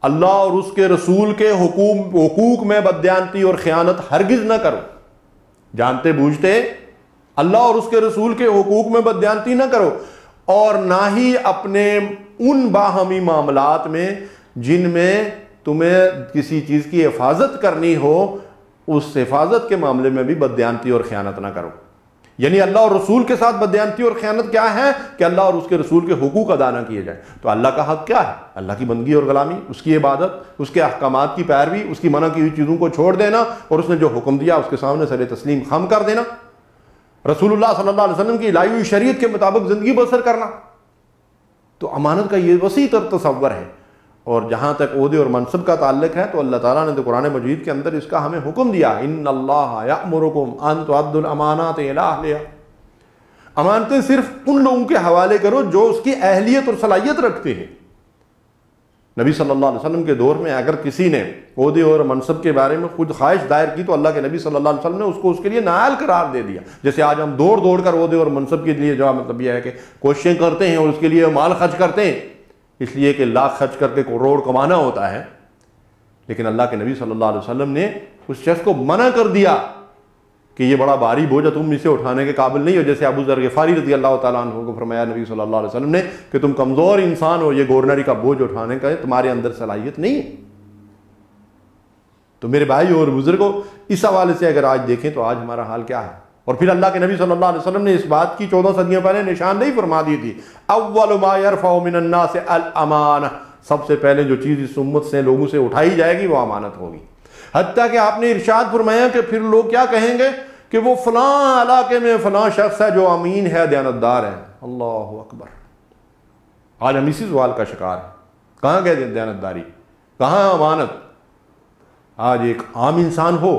اللہ اور اس کے رسول کے حقوق میں بددیانتی اور خیانت ہرگز نہ کرو، جانتے بوجھتے اللہ اور اس کے رسول کے حقوق میں بددیانتی نہ کرو، اور نہ ہی اپنے ان باہمی معاملات میں جن میں تمہیں کسی چیز کی حفاظت کرنی ہو، اس حفاظت کے معاملے میں بھی بددیانتی اور خیانت نہ کرو۔ یعنی اللہ اور رسول کے ساتھ بددیانتی اور خیانت کیا ہے کہ اللہ اور اس کے رسول کے حقوق ادا نہ کیے جائیں۔ تو اللہ کا حق کیا ہے؟ اللہ کی بندگی اور غلامی، اس کی عبادت، اس کے احکامات کی پیروی، اس کی منع کی ہوئی چیزوں کو چھوڑ دینا، اور اس نے جو حکم دیا اس کے سامنے سر تسلیم خم کر دینا، رسول اللہ صلی اللہ علیہ وسلم کی لائی ہوئی شریعت کے مطابق زندگی بسر کرنا۔ تو امانت کا یہ وسیع تر تصور ہے۔ اور جہاں تک عہدے اور منصب کا تعلق ہے تو اللہ تعالیٰ نے تو قرآن مجید کے اندر اس کا ہمیں حکم دیا، ان اللہ یأمرکم ان تؤدوا الامانات الی اہلہا، امانتیں صرف ان لوگوں کے حوالے کرو جو اس کی اہلیت اور صلاحیت رکھتے ہیں۔ نبی صلی اللہ علیہ وسلم کے دور میں اگر کسی نے عہدے اور منصب کے بارے میں خود خواہش دائر کی تو اللہ کے نبی صلی اللہ علیہ وسلم نے اس کو اس کے لیے نااہل قرار دے دیا۔ جیسے آج ہم دوڑ دوڑ کر عہدے اور منصب کے لیے جو مطلب یہ ہے کہ کوششیں کرتے ہیں اور اس کے لیے مال خرچ کرتے ہیں، اس لیے کہ لاکھ خرچ کر کے کروڑ کمانا ہوتا ہے، لیکن اللہ کے نبی صلی اللہ علیہ وسلم نے اس شخص کو منع کر دیا کہ یہ بڑا بھاری بوجھ ہے، تم اسے اٹھانے کے قابل نہیں ہو۔ جیسے ابو ذر غفاری رضی اللہ تعالیٰ عنہ کو فرمایا نبی صلی اللہ علیہ وسلم نے کہ تم کمزور انسان ہو، یہ گورنری کا بوجھ اٹھانے کا تمہارے اندر صلاحیت نہیں ہے۔ تو میرے بھائی اور بزرگوں، اس حوالے سے اگر آج دیکھیں تو آج ہمارا حال کیا ہے۔ اور پھر اللہ کے نبی صلی اللہ علیہ وسلم نے اس بات کی 14 صدیوں پہلے نشاندہی فرما دی تھی، اول ما یرفع من الناس الامانہ، سب سے پہلے جو چیز اس امت سے لوگوں سے اٹھائی جائے گی وہ امانت ہوگی۔ حتیٰ کہ آپ نے ارشاد فرمایا کہ پھر لوگ کیا کہیں گے کہ وہ فلاں علاقے میں فلاں شخص ہے جو امین ہے، دیانتدار ہے۔ اللہ اکبر، آج ہم اسی سوال کا شکار ہیں، کہاں گئے دیانتداری، کہاں امانت؟ آج ایک عام انسان ہو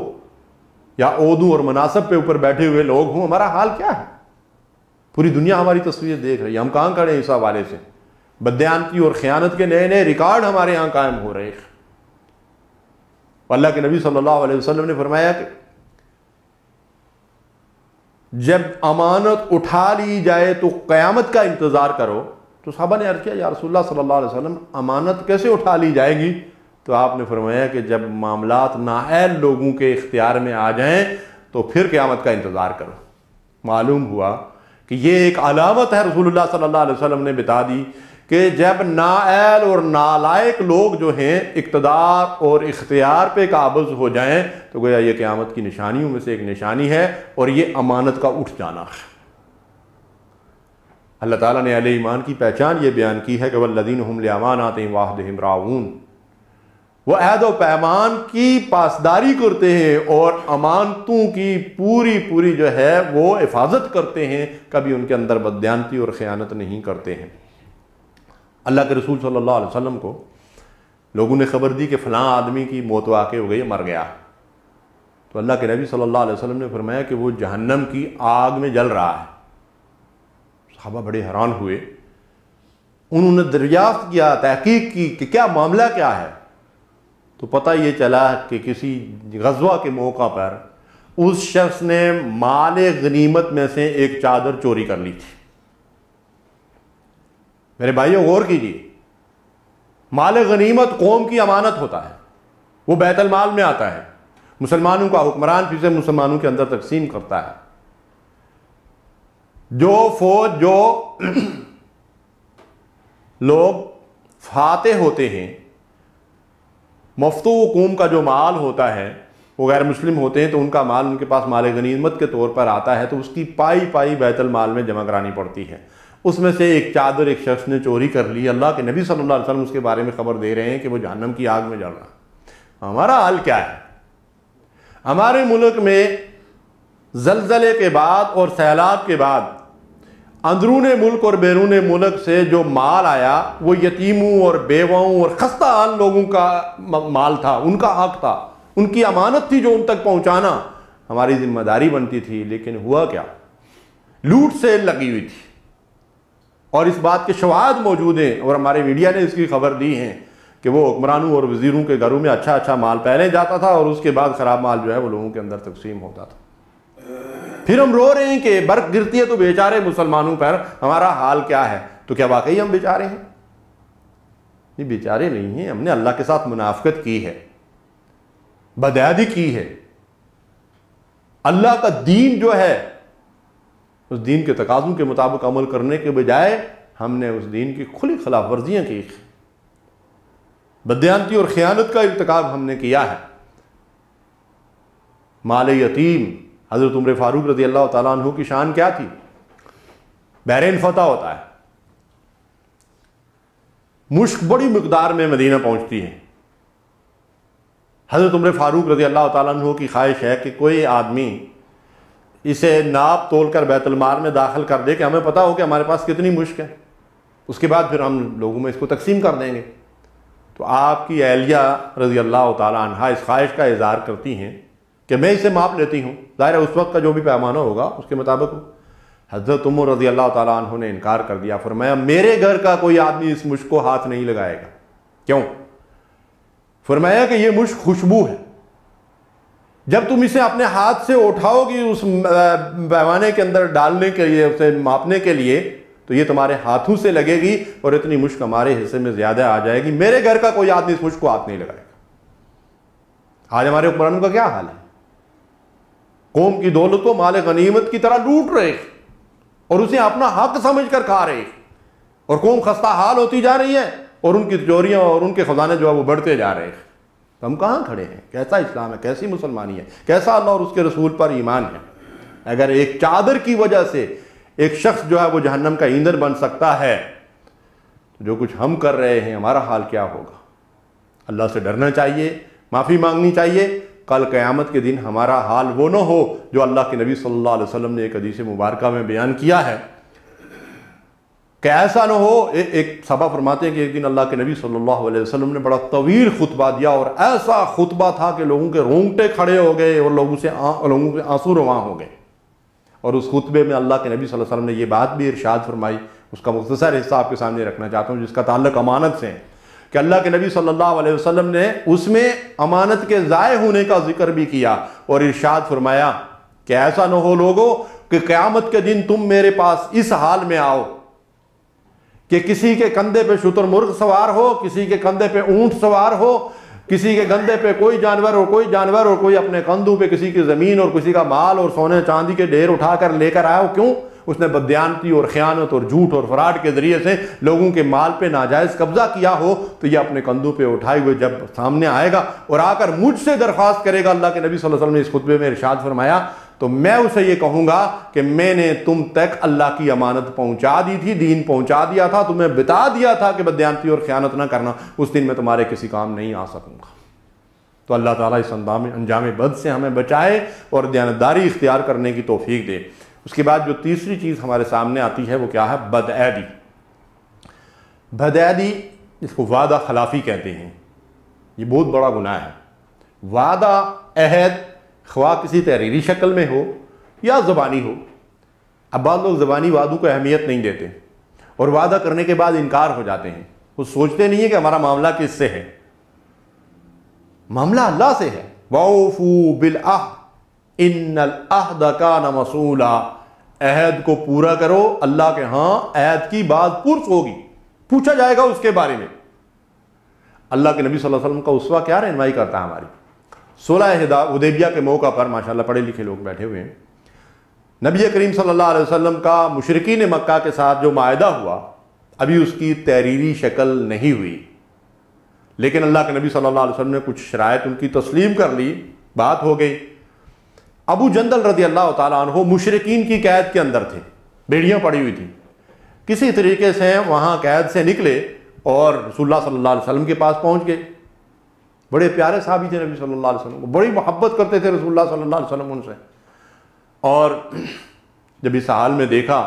یا عہدوں اور مناصب پہ اوپر بیٹھے ہوئے لوگ ہوں، ہمارا حال کیا ہے؟ پوری دنیا ہماری تصویر دیکھ رہی ہے، ہم کہاں کھڑے ہیں اس حوالے سے؟ بددیانتی اور خیانت کے نئے نئے ریکارڈ ہمارے یہاں قائم ہو رہے ہیں۔ اللہ کے نبی صلی اللہ علیہ وسلم نے فرمایا کہ جب امانت اٹھا لی جائے تو قیامت کا انتظار کرو۔ تو صحابہ نے عرض کیا یا رسول اللہ صلی اللہ علیہ وسلم، امانت کیسے اٹھا لی جائے گی؟ تو آپ نے فرمایا کہ جب معاملات نااہل لوگوں کے اختیار میں آ جائیں تو پھر قیامت کا انتظار کرو۔ معلوم ہوا کہ یہ ایک علامت ہے، رسول اللہ صلی اللہ علیہ وسلم نے بتا دی کہ جب نااہل اور نالائق لوگ جو ہیں اقتدار اور اختیار پہ قابض ہو جائیں تو گویا یہ قیامت کی نشانیوں میں سے ایک نشانی ہے، اور یہ امانت کا اٹھ جانا ہے۔ اللہ تعالیٰ نے اہل ایمان کی پہچان یہ بیان کی ہے کہ والذین هم لأماناتهم وعہدہم راعون، وہ عہد و پیمان کی پاسداری کرتے ہیں اور امانتوں کی پوری جو ہے وہ حفاظت کرتے ہیں، کبھی ان کے اندر بددیانتی اور خیانت نہیں کرتے ہیں۔ اللہ کے رسول صلی اللہ علیہ وسلم کو لوگوں نے خبر دی کہ فلاں آدمی کی موت واقع ہو گئی، مر گیا، تو اللہ کے نبی صلی اللہ علیہ وسلم نے فرمایا کہ وہ جہنم کی آگ میں جل رہا ہے۔ صحابہ بڑے حیران ہوئے، انہوں نے دریافت کیا، تحقیق کی کہ کیا معاملہ کیا ہے، تو پتہ یہ چلا کہ کسی غزوہ کے موقع پر اس شخص نے مال غنیمت میں سے ایک چادر چوری کر لی تھی۔ میرے بھائیوں غور کیجیے، مال غنیمت قوم کی امانت ہوتا ہے، وہ بیت المال میں آتا ہے، مسلمانوں کا حکمران پھر سے مسلمانوں کے اندر تقسیم کرتا ہے۔ جو فوج، جو لوگ فاتح ہوتے ہیں، مفتو قوم کا جو مال ہوتا ہے وہ غیر مسلم ہوتے ہیں، تو ان کا مال ان کے پاس مال غنیمت کے طور پر آتا ہے، تو اس کی پائی بیت المال میں جمع کرانی پڑتی ہے۔ اس میں سے ایک چادر ایک شخص نے چوری کر لی، اللہ کے نبی صلی اللہ علیہ وسلم اس کے بارے میں خبر دے رہے ہیں کہ وہ جہنم کی آگ میں جل رہا۔ ہمارا حال کیا ہے؟ ہمارے ملک میں زلزلے کے بعد اور سیلاب کے بعد اندرون ملک اور بیرون ملک سے جو مال آیا وہ یتیموں اور بیواؤں اور خستہ حال لوگوں کا مال تھا، ان کا حق تھا، ان کی امانت تھی جو ان تک پہنچانا ہماری ذمہ داری بنتی تھی۔ لیکن ہوا کیا؟ لوٹ سیل لگی ہوئی تھی، اور اس بات کے شواہد موجود ہیں، اور ہمارے میڈیا نے اس کی خبر دی ہے کہ وہ حکمرانوں اور وزیروں کے گھروں میں اچھا مال پہلے جاتا تھا اور اس کے بعد خراب مال جو ہے وہ لوگوں کے اندر تقسیم ہوتا تھا۔ پھر ہم رو رہے ہیں کہ برق گرتی ہے تو بیچارے مسلمانوں پر، ہمارا حال کیا ہے؟ تو کیا واقعی ہم بیچارے ہیں؟ یہ بیچارے نہیں ہیں، ہم نے اللہ کے ساتھ منافقت کی ہے، بدعہدی کی ہے۔ اللہ کا دین جو ہے اس دین کے تقاضوں کے مطابق عمل کرنے کے بجائے ہم نے اس دین کی کھلی خلاف ورزیاں کی، بددیانتی اور خیانت کا ارتکاب ہم نے کیا ہے۔ مال یتیم، حضرت عمر فاروق رضی اللہ تعالیٰ عنہ کی شان کیا تھی؟ بحرین فتح ہوتا ہے، مشک بڑی مقدار میں مدینہ پہنچتی ہے، حضرت عمر فاروق رضی اللہ تعالیٰ عنہ کی خواہش ہے کہ کوئی آدمی اسے ناپ تول کر بیت المال میں داخل کر دے کہ ہمیں پتہ ہو کہ ہمارے پاس کتنی مشک ہے، اس کے بعد پھر ہم لوگوں میں اس کو تقسیم کر دیں گے۔ تو آپ کی اہلیہ رضی اللہ تعالیٰ عنہ اس خواہش کا اظہار کرتی ہیں کہ میں اسے ماپ لیتی ہوں، ظاہر ہے اس وقت کا جو بھی پیمانہ ہوگا اس کے مطابق ہو۔ حضرت عمر رضی اللہ تعالیٰ عنہ نے انکار کر دیا، فرمایا میرے گھر کا کوئی آدمی اس مشک کو ہاتھ نہیں لگائے گا۔ کیوں؟ فرمایا کہ یہ مشک خوشبو ہے، جب تم اسے اپنے ہاتھ سے اٹھاؤ گی اس پیمانے کے اندر ڈالنے کے لیے، اسے ماپنے کے لیے، تو یہ تمہارے ہاتھوں سے لگے گی اور اتنی مشک ہمارے حصے میں زیادہ آ جائے گی، میرے گھر کا کوئی آدمی اس مشک کو ہاتھ نہیں لگائے گا۔ آج ہمارے حکمرانوں کا کیا حال ہے؟ قوم کی دولت کو مال غنیمت کی طرح لوٹ رہے اور اسے اپنا حق سمجھ کر کھا رہے، اور قوم خستہ حال ہوتی جا رہی ہے اور ان کی چوریاں اور ان کے خزانے جو ہے وہ بڑھتے جا رہے ہیں۔ ہم کہاں کھڑے ہیں؟ کیسا اسلام ہے؟ کیسی مسلمانی ہے؟ کیسا اللہ اور اس کے رسول پر ایمان ہے؟ اگر ایک چادر کی وجہ سے ایک شخص جو ہے وہ جہنم کا ایندھن بن سکتا ہے، جو کچھ ہم کر رہے ہیں ہمارا حال کیا ہوگا؟ اللہ سے ڈرنا چاہیے، معافی مانگنی چاہیے، کل قیامت کے دن ہمارا حال وہ نہ ہو جو اللہ کے نبی صلی اللہ علیہ وسلم نے ایک حدیث مبارکہ میں بیان کیا ہے کہ ایسا نہ ہو۔ ایک صحابہ فرماتے ہیں کہ ایک دن اللہ کے نبی صلی اللہ علیہ وسلم نے بڑا طویل خطبہ دیا، اور ایسا خطبہ تھا کہ لوگوں کے رونگٹے کھڑے ہو گئے اور لوگوں کے آنسو رواں ہو گئے، اور اس خطبے میں اللہ کے نبی صلی اللہ علیہ وسلم نے یہ بات بھی ارشاد فرمائی، اس کا مختصر حصہ آپ کے سامنے رکھنا چاہتا ہوں جس کا تعلق امانت سے ہے، کہ اللہ کے نبی صلی اللہ علیہ وسلم نے اس میں امانت کے ضائع ہونے کا ذکر بھی کیا، اور ارشاد فرمایا کہ ایسا نہ ہو لوگوں کہ قیامت کے دن تم میرے پاس اس حال میں آؤ کہ کسی کے کندھے پہ شتر مرغ سوار ہو، کسی کے کندھے پہ اونٹ سوار ہو، کسی کے کندھے پہ کوئی جانور اور کوئی اپنے کندھوں پہ کسی کی زمین اور کسی کا مال اور سونے چاندی کے ڈھیر اٹھا کر لے کر آئے ہو۔ کیوں؟ اس نے بددیانتی اور خیانت اور جھوٹ اور فراڈ کے ذریعے سے لوگوں کے مال پہ ناجائز قبضہ کیا ہو تو یہ اپنے کندھوں پہ اٹھائے ہوئے جب سامنے آئے گا اور آ کر مجھ سے درخواست کرے گا، اللہ کے نبی صلی اللہ علیہ وسلم نے اس خطبے میں ارشاد فرمایا، تو میں اسے یہ کہوں گا کہ میں نے تم تک اللہ کی امانت پہنچا دی تھی، دین پہنچا دیا تھا، تمہیں بتا دیا تھا کہ بددیانتی اور خیانت نہ کرنا، اس دن میں تمہارے کسی کام نہیں آ سکوں گا۔ تو اللہ تعالیٰ اس انجام بد سے ہمیں بچائے اور دیانتداری اختیار کرنے کی توفیق دے۔ اس کے بعد جو تیسری چیز ہمارے سامنے آتی ہے وہ کیا ہے؟ بدعہدی۔ بدعہدی اس کو وعدہ خلافی کہتے ہیں، یہ بہت بڑا گناہ ہے۔ وعدہ عہد خواہ کسی تحریری شکل میں ہو یا زبانی ہو۔ اب بعض لوگ زبانی وعدوں کو اہمیت نہیں دیتے اور وعدہ کرنے کے بعد انکار ہو جاتے ہیں، وہ سوچتے نہیں ہیں کہ ہمارا معاملہ کس سے ہے، معاملہ اللہ سے ہے۔ وَأَوْفُوا بِالْعَهْدِ إِنَّ الْعَهْدَ كَانَ مَسْئُولًا، عہد کو پورا کرو، اللہ کے ہاں عہد کی بات پرس ہوگی، پوچھا جائے گا اس کے بارے میں۔ اللہ کے نبی صلی اللہ علیہ وسلم کا اسوہ کیا رہنمائی کرتا ہے ہماری؟ صلح حدیبیہ کے موقع پر ماشاءاللہ پڑھے لکھے لوگ بیٹھے ہوئے ہیں، نبی کریم صلی اللہ علیہ وسلم کا مشرکین مکہ کے ساتھ جو معاہدہ ہوا ابھی اس کی تحریری شکل نہیں ہوئی، لیکن اللہ کے نبی صلی اللہ علیہ وسلم نے کچھ شرائط ان کی تسلیم کر لی، بات ہو گئی۔ ابو جندل رضی اللہ تعالیٰ عنہ مشرکین کی قید کے اندر تھے، بیڑیاں پڑی ہوئی تھیں، کسی طریقے سے وہاں قید سے نکلے اور رسول اللہ صلی اللہ علیہ وسلم کے پاس پہنچ گئے۔ بڑے پیارے صحابی تھے نبی صلی اللہ علیہ وسلم کو، بڑی محبت کرتے تھے رسول اللہ صلی اللہ علیہ وسلم ان سے، اور جب اس حال میں دیکھا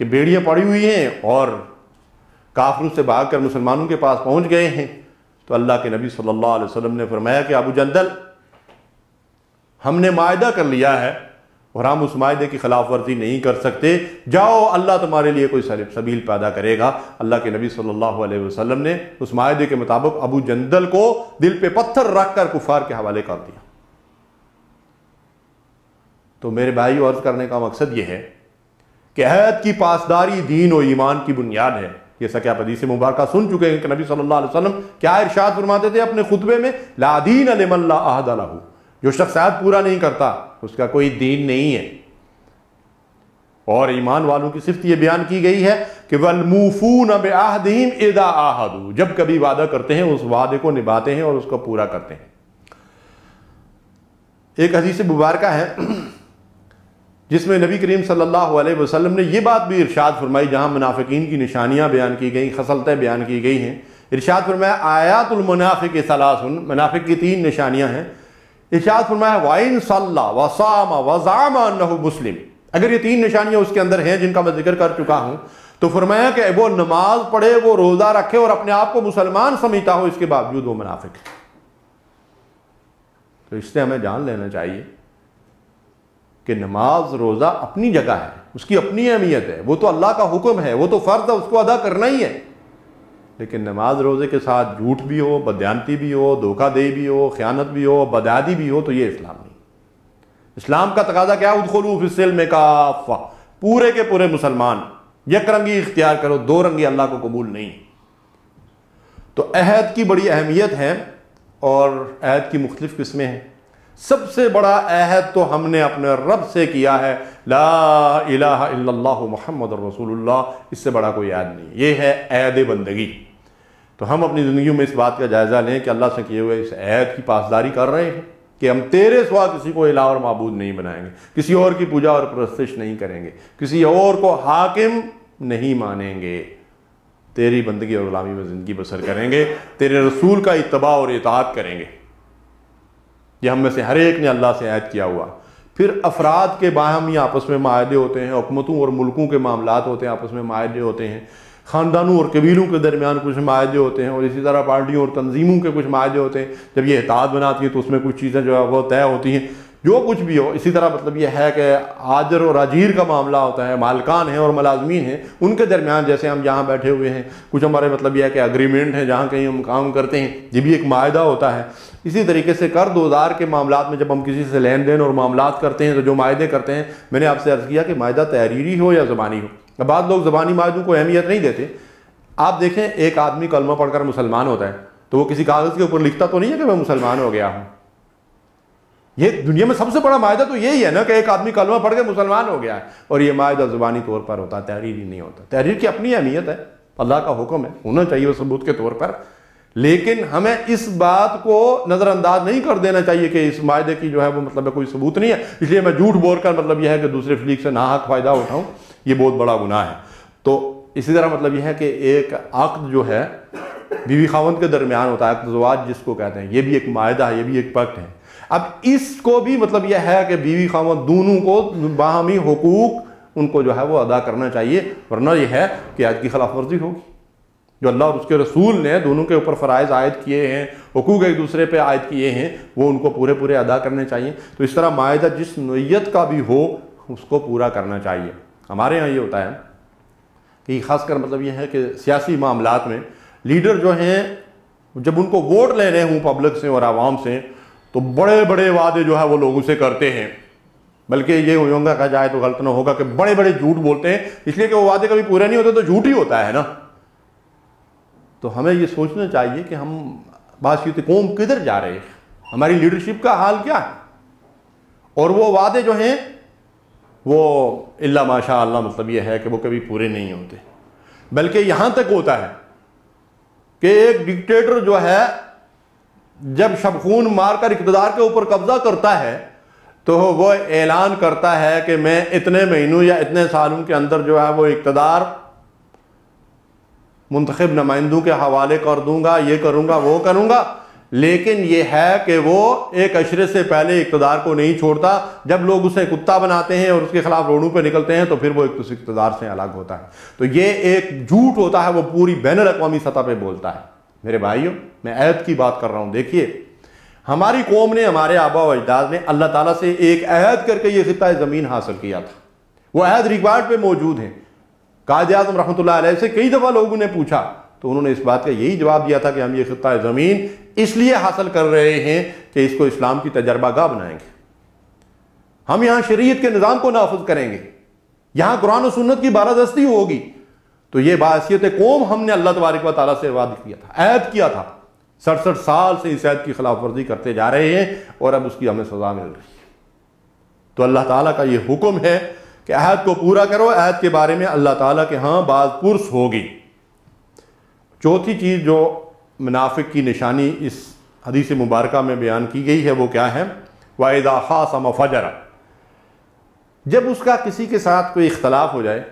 کہ بیڑیاں پڑی ہوئی ہیں اور کافروں سے بھاگ کر مسلمانوں کے پاس پہنچ گئے ہیں، تو اللہ کے نبی صلی اللہ علیہ وسلم نے فرمایا کہ ابو جندل، ہم نے معاہدہ کر لیا ہے اور ہم اس معاہدے کی خلاف ورزی نہیں کر سکتے، جاؤ اللہ تمہارے لیے کوئی سبیل پیدا کرے گا۔ اللہ کے نبی صلی اللہ علیہ وسلم نے اس معاہدے کے مطابق ابو جندل کو دل پہ پتھر رکھ کر کفار کے حوالے کر دیا۔ تو میرے بھائی عرض کرنے کا مقصد یہ ہے کہ عہد کی پاسداری دین و ایمان کی بنیاد ہے، جیسا کہ آپ حدیث مبارکہ سن چکے ہیں کہ نبی صلی اللہ علیہ وسلم کیا ارشاد فرماتے تھے اپنے خطبے میں؟ لا دین لمن لا عہد لہ، جو شخص عہد پورا نہیں کرتا اس کا کوئی دین نہیں ہے۔ اور ایمان والوں کی صفت یہ بیان کی گئی ہے کہ والموفون بعہدہم اذا عاہدوا، جب کبھی وعدہ کرتے ہیں اس وعدے کو نبھاتے ہیں اور اس کو پورا کرتے ہیں۔ ایک حدیث مبارکہ ہے جس میں نبی کریم صلی اللہ علیہ وسلم نے یہ بات بھی ارشاد فرمائی، جہاں منافقین کی نشانیاں بیان کی گئیں، خصلتیں بیان کی گئی ہیں۔ ارشاد فرمایا آیات المنافق ثلاث، منافق کی 3 نشانیاں ہیں۔ ارشاد فرمایا وَإِن صَلَّى وَصَامَ وَزَعَمَ أَنَّهُ مُسْلِمٌ، اگر یہ 3 نشانیاں اس کے اندر ہیں جن کا میں ذکر کر چکا ہوں، تو فرمایا کہ وہ نماز پڑھے، وہ روزہ رکھے اور اپنے آپ کو مسلمان سمجھتا ہو، اس کے باوجود وہ منافق ہے۔ تو اس سے ہمیں جان لینا چاہیے کہ نماز روزہ اپنی جگہ ہے، اس کی اپنی اہمیت ہے، وہ تو اللہ کا حکم ہے، وہ تو فرض ہے، اس کو ادا کرنا ہی ہے، لیکن نماز روزے کے ساتھ جھوٹ بھی ہو، بددیانتی بھی ہو، دھوکہ دہی بھی ہو، خیانت بھی ہو، بدعہدی بھی ہو، تو یہ اسلام نہیں۔ اسلام کا تقاضا کیا؟ ادخلوا فی السلم کافہ، پورے کے پورے مسلمان، یک رنگی اختیار کرو، 2 رنگی اللہ کو قبول نہیں۔ تو عہد کی بڑی اہمیت ہے اور عہد کی مختلف قسمیں ہیں۔ سب سے بڑا عہد تو ہم نے اپنے رب سے کیا ہے، لا الہ الا اللہ محمد رسول اللہ، اس سے بڑا کوئی عہد نہیں، یہ ہے عہد بندگی۔ تو ہم اپنی زندگیوں میں اس بات کا جائزہ لیں کہ اللہ سے کیے ہوئے اس عہد کی پاسداری کر رہے ہیں کہ ہم تیرے سوا کسی کو الہ اور معبود نہیں بنائیں گے، کسی اور کی پوجا اور پرستش نہیں کریں گے، کسی اور کو حاکم نہیں مانیں گے، تیری بندگی اور غلامی میں زندگی بسر کریں گے، تیرے رسول کا اتباع اور اطاعت کریں گے۔ یہ ہم میں سے ہر ایک نے اللہ سے عہد کیا ہوا۔ پھر افراد کے باہمی آپس میں معاہدے ہوتے ہیں، حکومتوں اور ملکوں کے معاملات ہوتے ہیں، آپس میں معاہدے ہوتے ہیں، خاندانوں اور قبیلوں کے درمیان کچھ معاہدے ہوتے ہیں، اور اسی طرح پارٹیوں اور تنظیموں کے کچھ معاہدے ہوتے ہیں۔ جب یہ اتحاد بناتی ہیں تو اس میں کچھ چیزیں جو ہے وہ طے ہوتی ہیں، جو کچھ بھی ہو۔ اسی طرح مطلب یہ ہے کہ آجر اور اجیر کا معاملہ ہوتا ہے، مالکان ہیں اور ملازمین ہیں، ان کے درمیان جیسے ہم جہاں بیٹھے ہوئے ہیں، کچھ ہمارے مطلب یہ ہے کہ اگریمنٹ ہے جہاں کہیں ہم کام کرتے ہیں، یہ بھی ایک معاہدہ ہوتا ہے۔ اسی طریقے سے قرض ادار کے معاملات میں جب ہم کسی سے لین دین اور معاملات کرتے ہیں تو جو معاہدے کرتے ہیں، میں نے آپ سے عرض کیا کہ معاہدہ تحریری ہو یا زبانی ہو۔ بعض لوگ زبانی معاہدوں کو اہمیت نہیں دیتے۔ آپ دیکھیں ایک آدمی کلمہ پڑھ کر مسلمان ہوتا ہے تو وہ کسی کاغذ کے اوپر لکھتا تو نہیں ہے کہ میں مسلمان ہو گیا ہوں، یہ دنیا میں سب سے بڑا معاہدہ تو یہی ہے نا کہ ایک آدمی کلمہ پڑھ کے مسلمان ہو گیا ہے، اور یہ معاہدہ زبانی طور پر ہوتا ہے، تحریری نہیں ہوتا۔ تحریر کی اپنی اہمیت ہے، اللہ کا حکم ہے، ہونا چاہیے وہ ثبوت کے طور پر، لیکن ہمیں اس بات کو نظر انداز نہیں کر دینا چاہیے کہ اس معاہدے کی جو ہے وہ مطلب کوئی ثبوت نہیں ہے، اس لیے میں جھوٹ بول کر مطلب یہ ہے کہ دوسرے فریق سے ناحق فائدہ اٹھاؤں، یہ بہت بڑا گناہ ہے۔ تو اسی طرح مطلب یہ ہے کہ ایک عقد جو ہے بیوی خاوند کے درمیان ہوتا ہے، عقد زواج جس کو کہتے ہیں، یہ بھی ایک معاہدہ ہے، یہ بھی ایک پکٹ ہے۔ اب اس کو بھی مطلب یہ ہے کہ بیوی خاوند دونوں کو باہمی حقوق ان کو جو ہے وہ ادا کرنا چاہیے، ورنہ یہ ہے کہ عہد کی خلاف ورزی ہوگی۔ جو اللہ اور اس کے رسول نے دونوں کے اوپر فرائض عائد کیے ہیں، حقوق ایک دوسرے پہ عائد کیے ہیں، وہ ان کو پورے ادا کرنے چاہیے۔ تو اس طرح معاہدہ جس نوعیت کا بھی ہو اس کو پورا کرنا چاہیے۔ ہمارے ہاں یہ ہوتا ہے کہ خاص کر مطلب یہ ہے کہ سیاسی معاملات میں لیڈر جو ہیں جب ان کو ووٹ لینے ہوں پبلک سے اور عوام سے، تو بڑے بڑے وعدے جو ہے وہ لوگوں سے کرتے ہیں، بلکہ یہ ہوگا کہا جائے تو غلط نہ ہوگا کہ بڑے بڑے جھوٹ بولتے ہیں، اس لیے کہ وہ وعدے کبھی پورے نہیں ہوتے تو جھوٹ ہی ہوتا ہے نا۔ تو ہمیں یہ سوچنا چاہیے کہ ہم باشیت قوم کدھر جا رہے ہیں، ہماری لیڈرشپ کا حال کیا ہے، اور وہ وعدے جو ہیں وہ الا ماشاء اللہ مطلب یہ ہے کہ وہ کبھی پورے نہیں ہوتے، بلکہ یہاں تک ہوتا ہے کہ ایک ڈکٹیٹر جو ہے جب شبخون مار کر اقتدار کے اوپر قبضہ کرتا ہے تو وہ اعلان کرتا ہے کہ میں اتنے مہینوں یا اتنے سالوں کے اندر جو ہے وہ اقتدار منتخب نمائندوں کے حوالے کر دوں گا، یہ کروں گا وہ کروں گا، لیکن یہ ہے کہ وہ ایک عشرے سے پہلے اقتدار کو نہیں چھوڑتا، جب لوگ اسے کتا بناتے ہیں اور اس کے خلاف روڈوں پہ نکلتے ہیں تو پھر وہ ایک اقتدار سے الگ ہوتا ہے۔ تو یہ ایک جھوٹ ہوتا ہے، وہ پوری بین الاقوامی سطح پہ بولتا ہے۔ میرے بھائیوں، میں عہد کی بات کر رہا ہوں، دیکھیے ہماری قوم نے، ہمارے آبا و اجداد نے اللہ تعالیٰ سے ایک عہد کر کے یہ خطہ زمین حاصل کیا تھا، وہ عہد ریکارڈ پہ موجود ہیں۔ قائد اعظم رحمۃ اللہ علیہ سے کئی دفعہ لوگوں نے پوچھا تو انہوں نے اس بات کا یہی جواب دیا تھا کہ ہم یہ خطہ زمین اس لیے حاصل کر رہے ہیں کہ اس کو اسلام کی تجربہ گاہ بنائیں گے، ہم یہاں شریعت کے نظام کو نافذ کریں گے، یہاں قرآن و سنت کی بالادستی ہوگی۔ تو یہ باحثیت قوم ہم نے اللہ تبارک و تعالیٰ سے وعدہ کیا تھا، عہد کیا تھا، 67 سال سے اس عہد کی خلاف ورزی کرتے جا رہے ہیں اور اب اس کی ہمیں سزا مل رہی ہے۔ تو اللہ تعالیٰ کا یہ حکم ہے کہ عہد کو پورا کرو، عہد کے بارے میں اللہ تعالیٰ کے ہاں باز پرس ہوگی۔ چوتھی چیز جو منافق کی نشانی اس حدیث مبارکہ میں بیان کی گئی ہے وہ کیا ہے؟ وَإِذَا خَاصَمَ فَجَرَ، جب اس کا کسی کے ساتھ کوئی اختلاف ہو جائے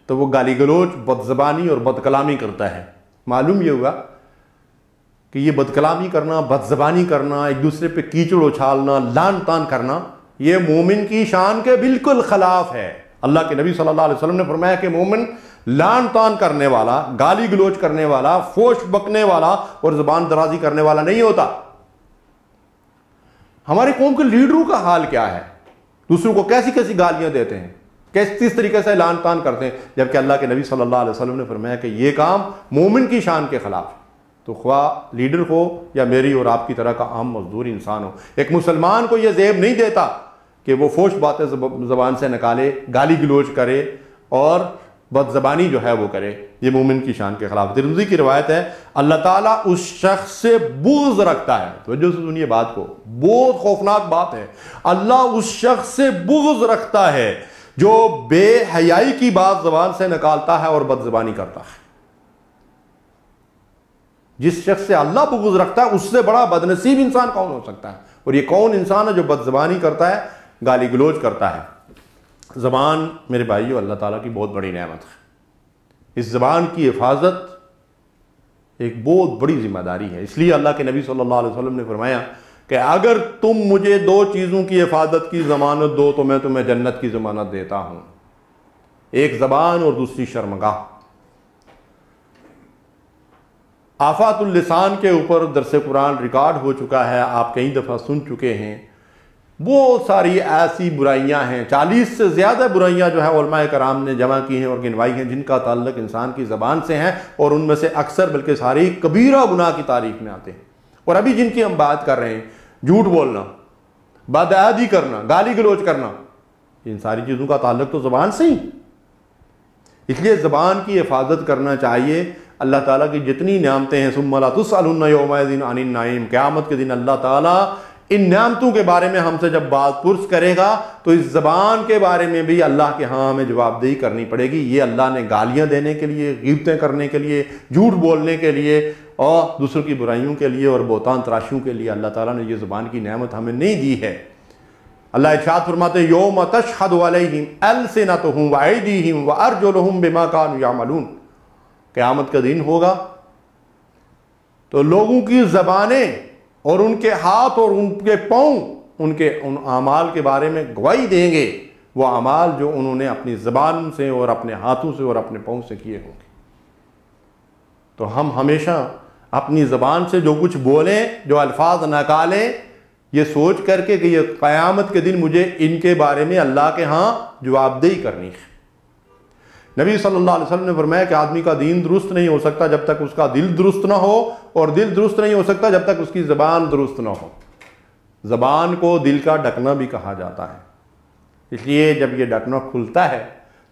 تو وہ گالی گلوچ، بد زبانی اور بد کلامی کرتا ہے۔ معلوم یہ ہوا کہ یہ بد کلامی کرنا، بد زبانی کرنا، ایک دوسرے پہ کیچڑ اچھالنا، لان تان کرنا، یہ مومن کی شان کے بالکل خلاف ہے۔ اللہ کے نبی صلی اللہ علیہ وسلم نے فرمایا کہ مومن لان تان کرنے والا، گالی گلوچ کرنے والا، فوش بکنے والا اور زبان درازی کرنے والا نہیں ہوتا۔ ہماری قوم کے لیڈروں کا حال کیا ہے؟ دوسروں کو کیسی کیسی گالیاں دیتے ہیں، کس طریقے سے لان تان کرتے ہیں، جبکہ اللہ کے نبی صلی اللہ علیہ وسلم نے فرمایا کہ یہ کام مومن کی شان کے خلاف ہے۔ تو خواہ لیڈر ہو یا میری اور آپ کی طرح کا عام مزدور انسان ہو، ایک مسلمان کو یہ زیب نہیں دیتا کہ وہ فوش باتیں زبان سے نکالے، گالی گلوچ کرے اور بد زبانی جو ہے وہ کرے، یہ مومن کی شان کے خلاف۔ ترمذی کی روایت ہے اللہ تعالیٰ اس شخص سے بغض رکھتا ہے، توجہ سے سنیے بات کو، بہت خوفناک بات ہے، اللہ اس شخص سے بغض رکھتا ہے جو بے حیائی کی بات زبان سے نکالتا ہے اور بد زبانی کرتا ہے۔ جس شخص سے اللہ بغض رکھتا ہے اس سے بڑا بد نصیب انسان کون ہو سکتا ہے؟ اور یہ کون انسان ہے جو بد زبانی کرتا ہے، گالی گلوچ کرتا ہے؟ زبان میرے بھائیو اللہ تعالیٰ کی بہت بڑی نعمت ہے، اس زبان کی حفاظت ایک بہت بڑی ذمہ داری ہے۔ اس لیے اللہ کے نبی صلی اللہ علیہ وسلم نے فرمایا کہ اگر تم مجھے 2 چیزوں کی حفاظت کی ضمانت دو تو میں تمہیں جنت کی ضمانت دیتا ہوں، ایک زبان اور دوسری شرمگاہ۔ آفات اللسان کے اوپر درس قرآن ریکارڈ ہو چکا ہے، آپ کئی دفعہ سن چکے ہیں۔ بہت ساری ایسی برائیاں ہیں، 40 سے زیادہ برائیاں جو ہے علماء کرام نے جمع کی ہیں اور گنوائی ہیں جن کا تعلق انسان کی زبان سے ہے، اور ان میں سے اکثر بلکہ ساری کبیرہ گناہ کی تاریخ میں آتے ہیں۔ اور ابھی جن کی ہم بات کر رہے ہیں، جھوٹ بولنا، بدعہدی کرنا، گالی گلوچ کرنا، ان ساری چیزوں کا تعلق تو زبان سے ہی۔ اس لیے زبان کی حفاظت کرنا چاہیے۔ اللہ تعالیٰ کی جتنی نعمتیں ہیں ثم لا تسألن یومئذ عن النعیم، قیامت کے دن اللہ تعالیٰ ان نعمتوں کے بارے میں ہم سے جب بات پرس کرے گا تو اس زبان کے بارے میں بھی اللہ کے ہاں ہمیں جواب دہی کرنی پڑے گی۔ یہ اللہ نے گالیاں دینے کے لیے، غیبتیں کرنے کے لیے، جھوٹ بولنے کے لیے اور دوسروں کی برائیوں کے لیے اور بہتان تراشیوں کے لیے اللہ تعالیٰ نے یہ زبان کی نعمت ہمیں نہیں دی ہے۔ اللہ ارشاد فرماتے یوم تشہد علیہم السنتہم وایدیہم وارجلہم بما کانوا یعملون، قیامت کا دن ہوگا تو لوگوں کی زبانیں اور ان کے ہاتھ اور ان کے پاؤں ان اعمال کے بارے میں گواہی دیں گے، وہ اعمال جو انہوں نے اپنی زبان سے اور اپنے ہاتھوں سے اور اپنے پاؤں سے کیے ہوں گے۔ تو ہم ہمیشہ اپنی زبان سے جو کچھ بولیں، جو الفاظ نکالیں، یہ سوچ کر کے کہ یہ قیامت کے دن مجھے ان کے بارے میں اللہ کے ہاں جواب دہی کرنی ہے۔ نبی صلی اللہ علیہ وسلم نے فرمایا کہ آدمی کا دین درست نہیں ہو سکتا جب تک اس کا دل درست نہ ہو، اور دل درست نہیں ہو سکتا جب تک اس کی زبان درست نہ ہو۔ زبان کو دل کا ڈھکنا بھی کہا جاتا ہے، اس لیے جب یہ ڈھکنا کھلتا ہے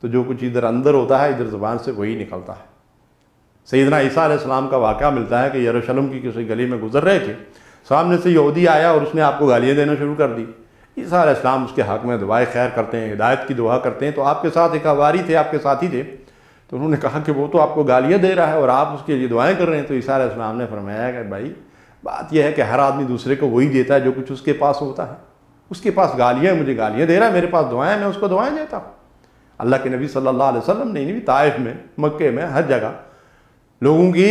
تو جو کچھ ادھر اندر ہوتا ہے ادھر زبان سے وہی نکلتا ہے۔ سیدنا عیسیٰ علیہ السلام کا واقعہ ملتا ہے کہ یروشلم کی کسی گلی میں گزر رہے تھے، سامنے سے یہودی آیا اور اس نے آپ کو گالیاں دینا شروع کر دی۔ عیسیٰ علیہ السلام اس کے حق میں دعائے خیر کرتے ہیں، ہدایت کی دعا کرتے ہیں، تو آپ کے ساتھ ایک حواری تھے، آپ کے ساتھی تھے، تو انہوں نے کہا کہ وہ تو آپ کو گالیاں دے رہا ہے اور آپ اس کے لیے دعائیں کر رہے ہیں۔ تو عیسیٰ علیہ السلام نے فرمایا کہ بھائی بات یہ ہے کہ ہر آدمی دوسرے کو وہی دیتا ہے جو کچھ اس کے پاس ہوتا ہے۔ اس کے پاس گالیاں ہیں، مجھے گالیاں دے رہا ہے، میرے پاس دعائیں ہیں، میں اس کو دعائیں دیتا ہوں۔ اللہ کے نبی صلی اللہ علیہ وسلم نے بھی طائف میں، مکے میں، ہر جگہ لوگوں کی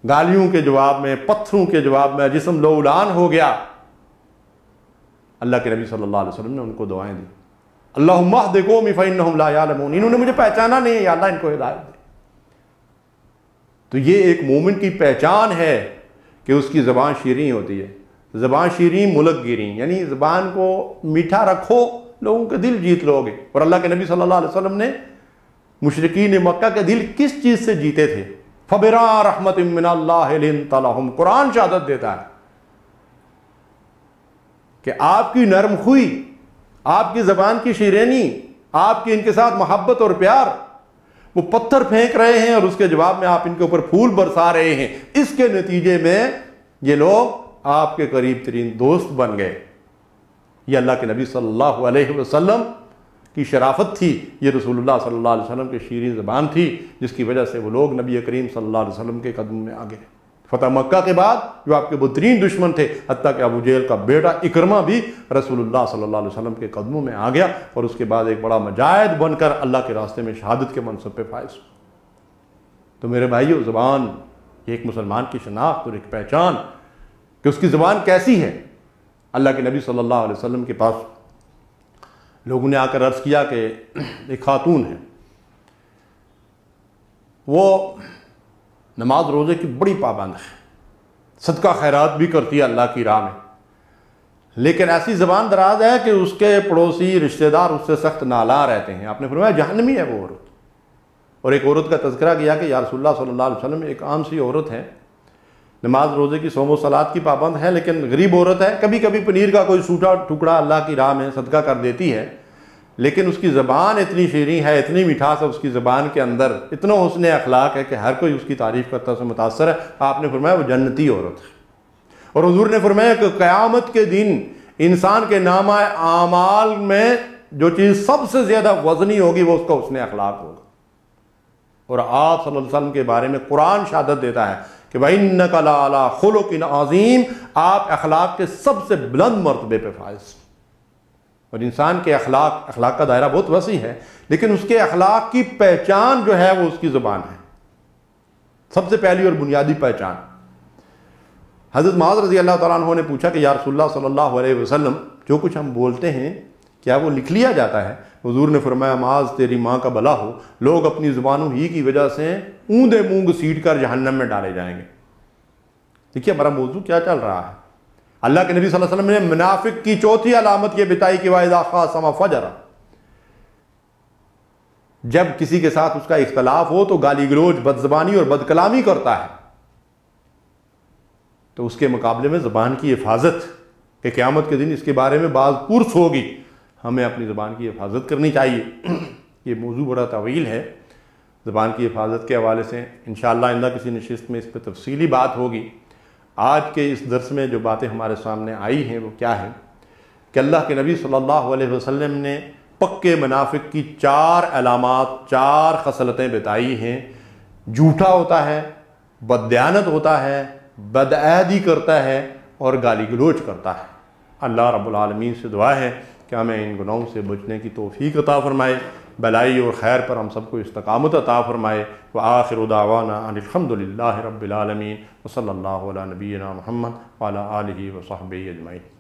گالیوں کے جواب میں، پتھروں کے جواب میں جسم لولان ہو گیا، اللہ کے نبی صلی اللہ علیہ وسلم نے ان کو دعائیں دی، اللہم اہد قومی فإنہم لا یعلمون، انہوں نے مجھے پہچانا نہیں ہے، یا اللہ ان کو ہدایت دے۔ تو یہ ایک مومن کی پہچان ہے کہ اس کی زبان شیریں ہوتی ہے۔ زبان شیریں ملک گیریں، یعنی زبان کو میٹھا رکھو، لوگوں کے دل جیت لو گے۔ اور اللہ کے نبی صلی اللہ علیہ وسلم نے مشرکین مکہ کے دل کس چیز سے جیتے تھے؟ فَبِرَا رَحْمَةٍ مِّنَ اللَّهِ لِنْتَ لَهُمْ، قرآن شہادت دیتا ہے کہ آپ کی نرم خوئی، آپ کی زبان کی شیرینی، آپ کی ان کے ساتھ محبت اور پیار، وہ پتھر پھینک رہے ہیں اور اس کے جواب میں آپ ان کے اوپر پھول برسا رہے ہیں، اس کے نتیجے میں یہ لوگ آپ کے قریب ترین دوست بن گئے۔ یہ اللہ کے نبی صلی اللہ علیہ وسلم کی شرافت تھی، یہ رسول اللہ صلی اللہ علیہ وسلم کی شیریں زبان تھی، جس کی وجہ سے وہ لوگ نبی کریم صلی اللہ علیہ وسلم کے قدم میں آ گئے۔ فتح مکہ کے بعد جو آپ کے بدترین دشمن تھے، حتیٰ کہ ابو جہل کا بیٹا اکرمہ بھی رسول اللہ صلی اللہ علیہ وسلم کے قدموں میں آ گیا، اور اس کے بعد ایک بڑا مجاہد بن کر اللہ کے راستے میں شہادت کے منصب پہ فائز ہوا۔ تو میرے بھائیو، زبان ایک مسلمان کی شناخت اور ایک پہچان کہ اس کی زبان کیسی ہے۔ اللہ کے نبی صلی اللہ علیہ وسلم کے پاس لوگوں نے آ کر عرض کیا کہ ایک خاتون ہے، وہ نماز روزے کی بڑی پابند ہے، صدقہ خیرات بھی کرتی ہے اللہ کی راہ میں، لیکن ایسی زبان دراز ہے کہ اس کے پڑوسی رشتہ دار اس سے سخت نالاں رہتے ہیں۔ آپ نے فرمایا جہنمی ہے وہ عورت۔ اور ایک عورت کا تذکرہ کیا کہ یا رسول اللہ صلی اللہ علیہ وسلم ایک عام سی عورت ہے، نماز روزے کی صوم و صلات کی پابند ہے، لیکن غریب عورت ہے، کبھی کبھی پنیر کا کوئی سوٹا ٹکڑا اللہ کی راہ میں صدقہ کر دیتی ہے، لیکن اس کی زبان اتنی شیریں ہے، اتنی مٹھاس ہے اس کی زبان کے اندر، اتنا حسن اخلاق ہے کہ ہر کوئی اس کی تعریف کرتا ہے، سے متاثر ہے۔ آپ نے فرمایا وہ جنتی عورت ہے۔ اور حضور نے فرمایا کہ قیامت کے دن انسان کے نامہ اعمال میں جو چیز سب سے زیادہ وزنی ہوگی وہ اس کا حسن اخلاق ہوگا۔ اور آپ صلی اللہ علیہ وسلم کے بارے میں قرآن شہادت دیتا ہے کہ وَإِنَّكَ لَعَلَىٰ خُلُقٍ عَظِيمٍ، آپ اخلاق کے سب سے بلند مرتبے پہ فائز۔ اور انسان کے اخلاق کا دائرہ بہت وسیع ہے، لیکن اس کے اخلاق کی پہچان جو ہے وہ اس کی زبان ہے، سب سے پہلی اور بنیادی پہچان۔ حضرت معاذ رضی اللہ تعالیٰ عنہ نے پوچھا کہ یا رسول اللہ صلی اللہ علیہ وسلم، جو کچھ ہم بولتے ہیں کیا وہ لکھ لیا جاتا ہے؟ حضور نے فرمایا معاذ تیری ماں کا بلا ہو، لوگ اپنی زبانوں ہی کی وجہ سے اوندے مونگ سیٹ کر جہنم میں ڈالے جائیں گے۔ دیکھیے ہمارا موضوع کیا چل رہا ہے۔ اللہ کے نبی صلی اللہ علیہ وسلم نے منافق کی چوتھی علامت یہ بتائی کہ وَإِذَا خَاصَمَ فَجَرَ، جب کسی کے ساتھ اس کا اختلاف ہو تو گالی گلوچ، بد زبانی اور بد کلامی کرتا ہے۔ تو اس کے مقابلے میں زبان کی حفاظت کہ قیامت کے دن اس کے بارے میں بعض پرس ہوگی، ہمیں اپنی زبان کی حفاظت کرنی چاہیے۔ یہ موضوع بڑا طویل ہے، زبان کی حفاظت کے حوالے سے انشاءاللہ آئندہ کسی نشست میں اس پہ تفصیلی بات ہوگی۔ آج کے اس درس میں جو باتیں ہمارے سامنے آئی ہیں وہ کیا ہے کہ اللہ کے نبی صلی اللہ علیہ وسلم نے پکے منافق کی 4 علامات، 4 خصلتیں بتائی ہیں۔ جھوٹا ہوتا ہے، بددیانت ہوتا ہے، بدعہدی کرتا ہے اور گالی گلوچ کرتا ہے۔ اللہ رب العالمین سے دعا ہے کہ ہمیں ان گناہوں سے بچنے کی توفیق عطا فرمائے، بلائی اور خیر پر ہم سب کو استقامت عطا فرمائے۔ وآخر دعوانا ان الحمد للہ رب العالمین، وصلی اللہ علی نبینا محمد وعلی آلہ وصحبہ اجمعین۔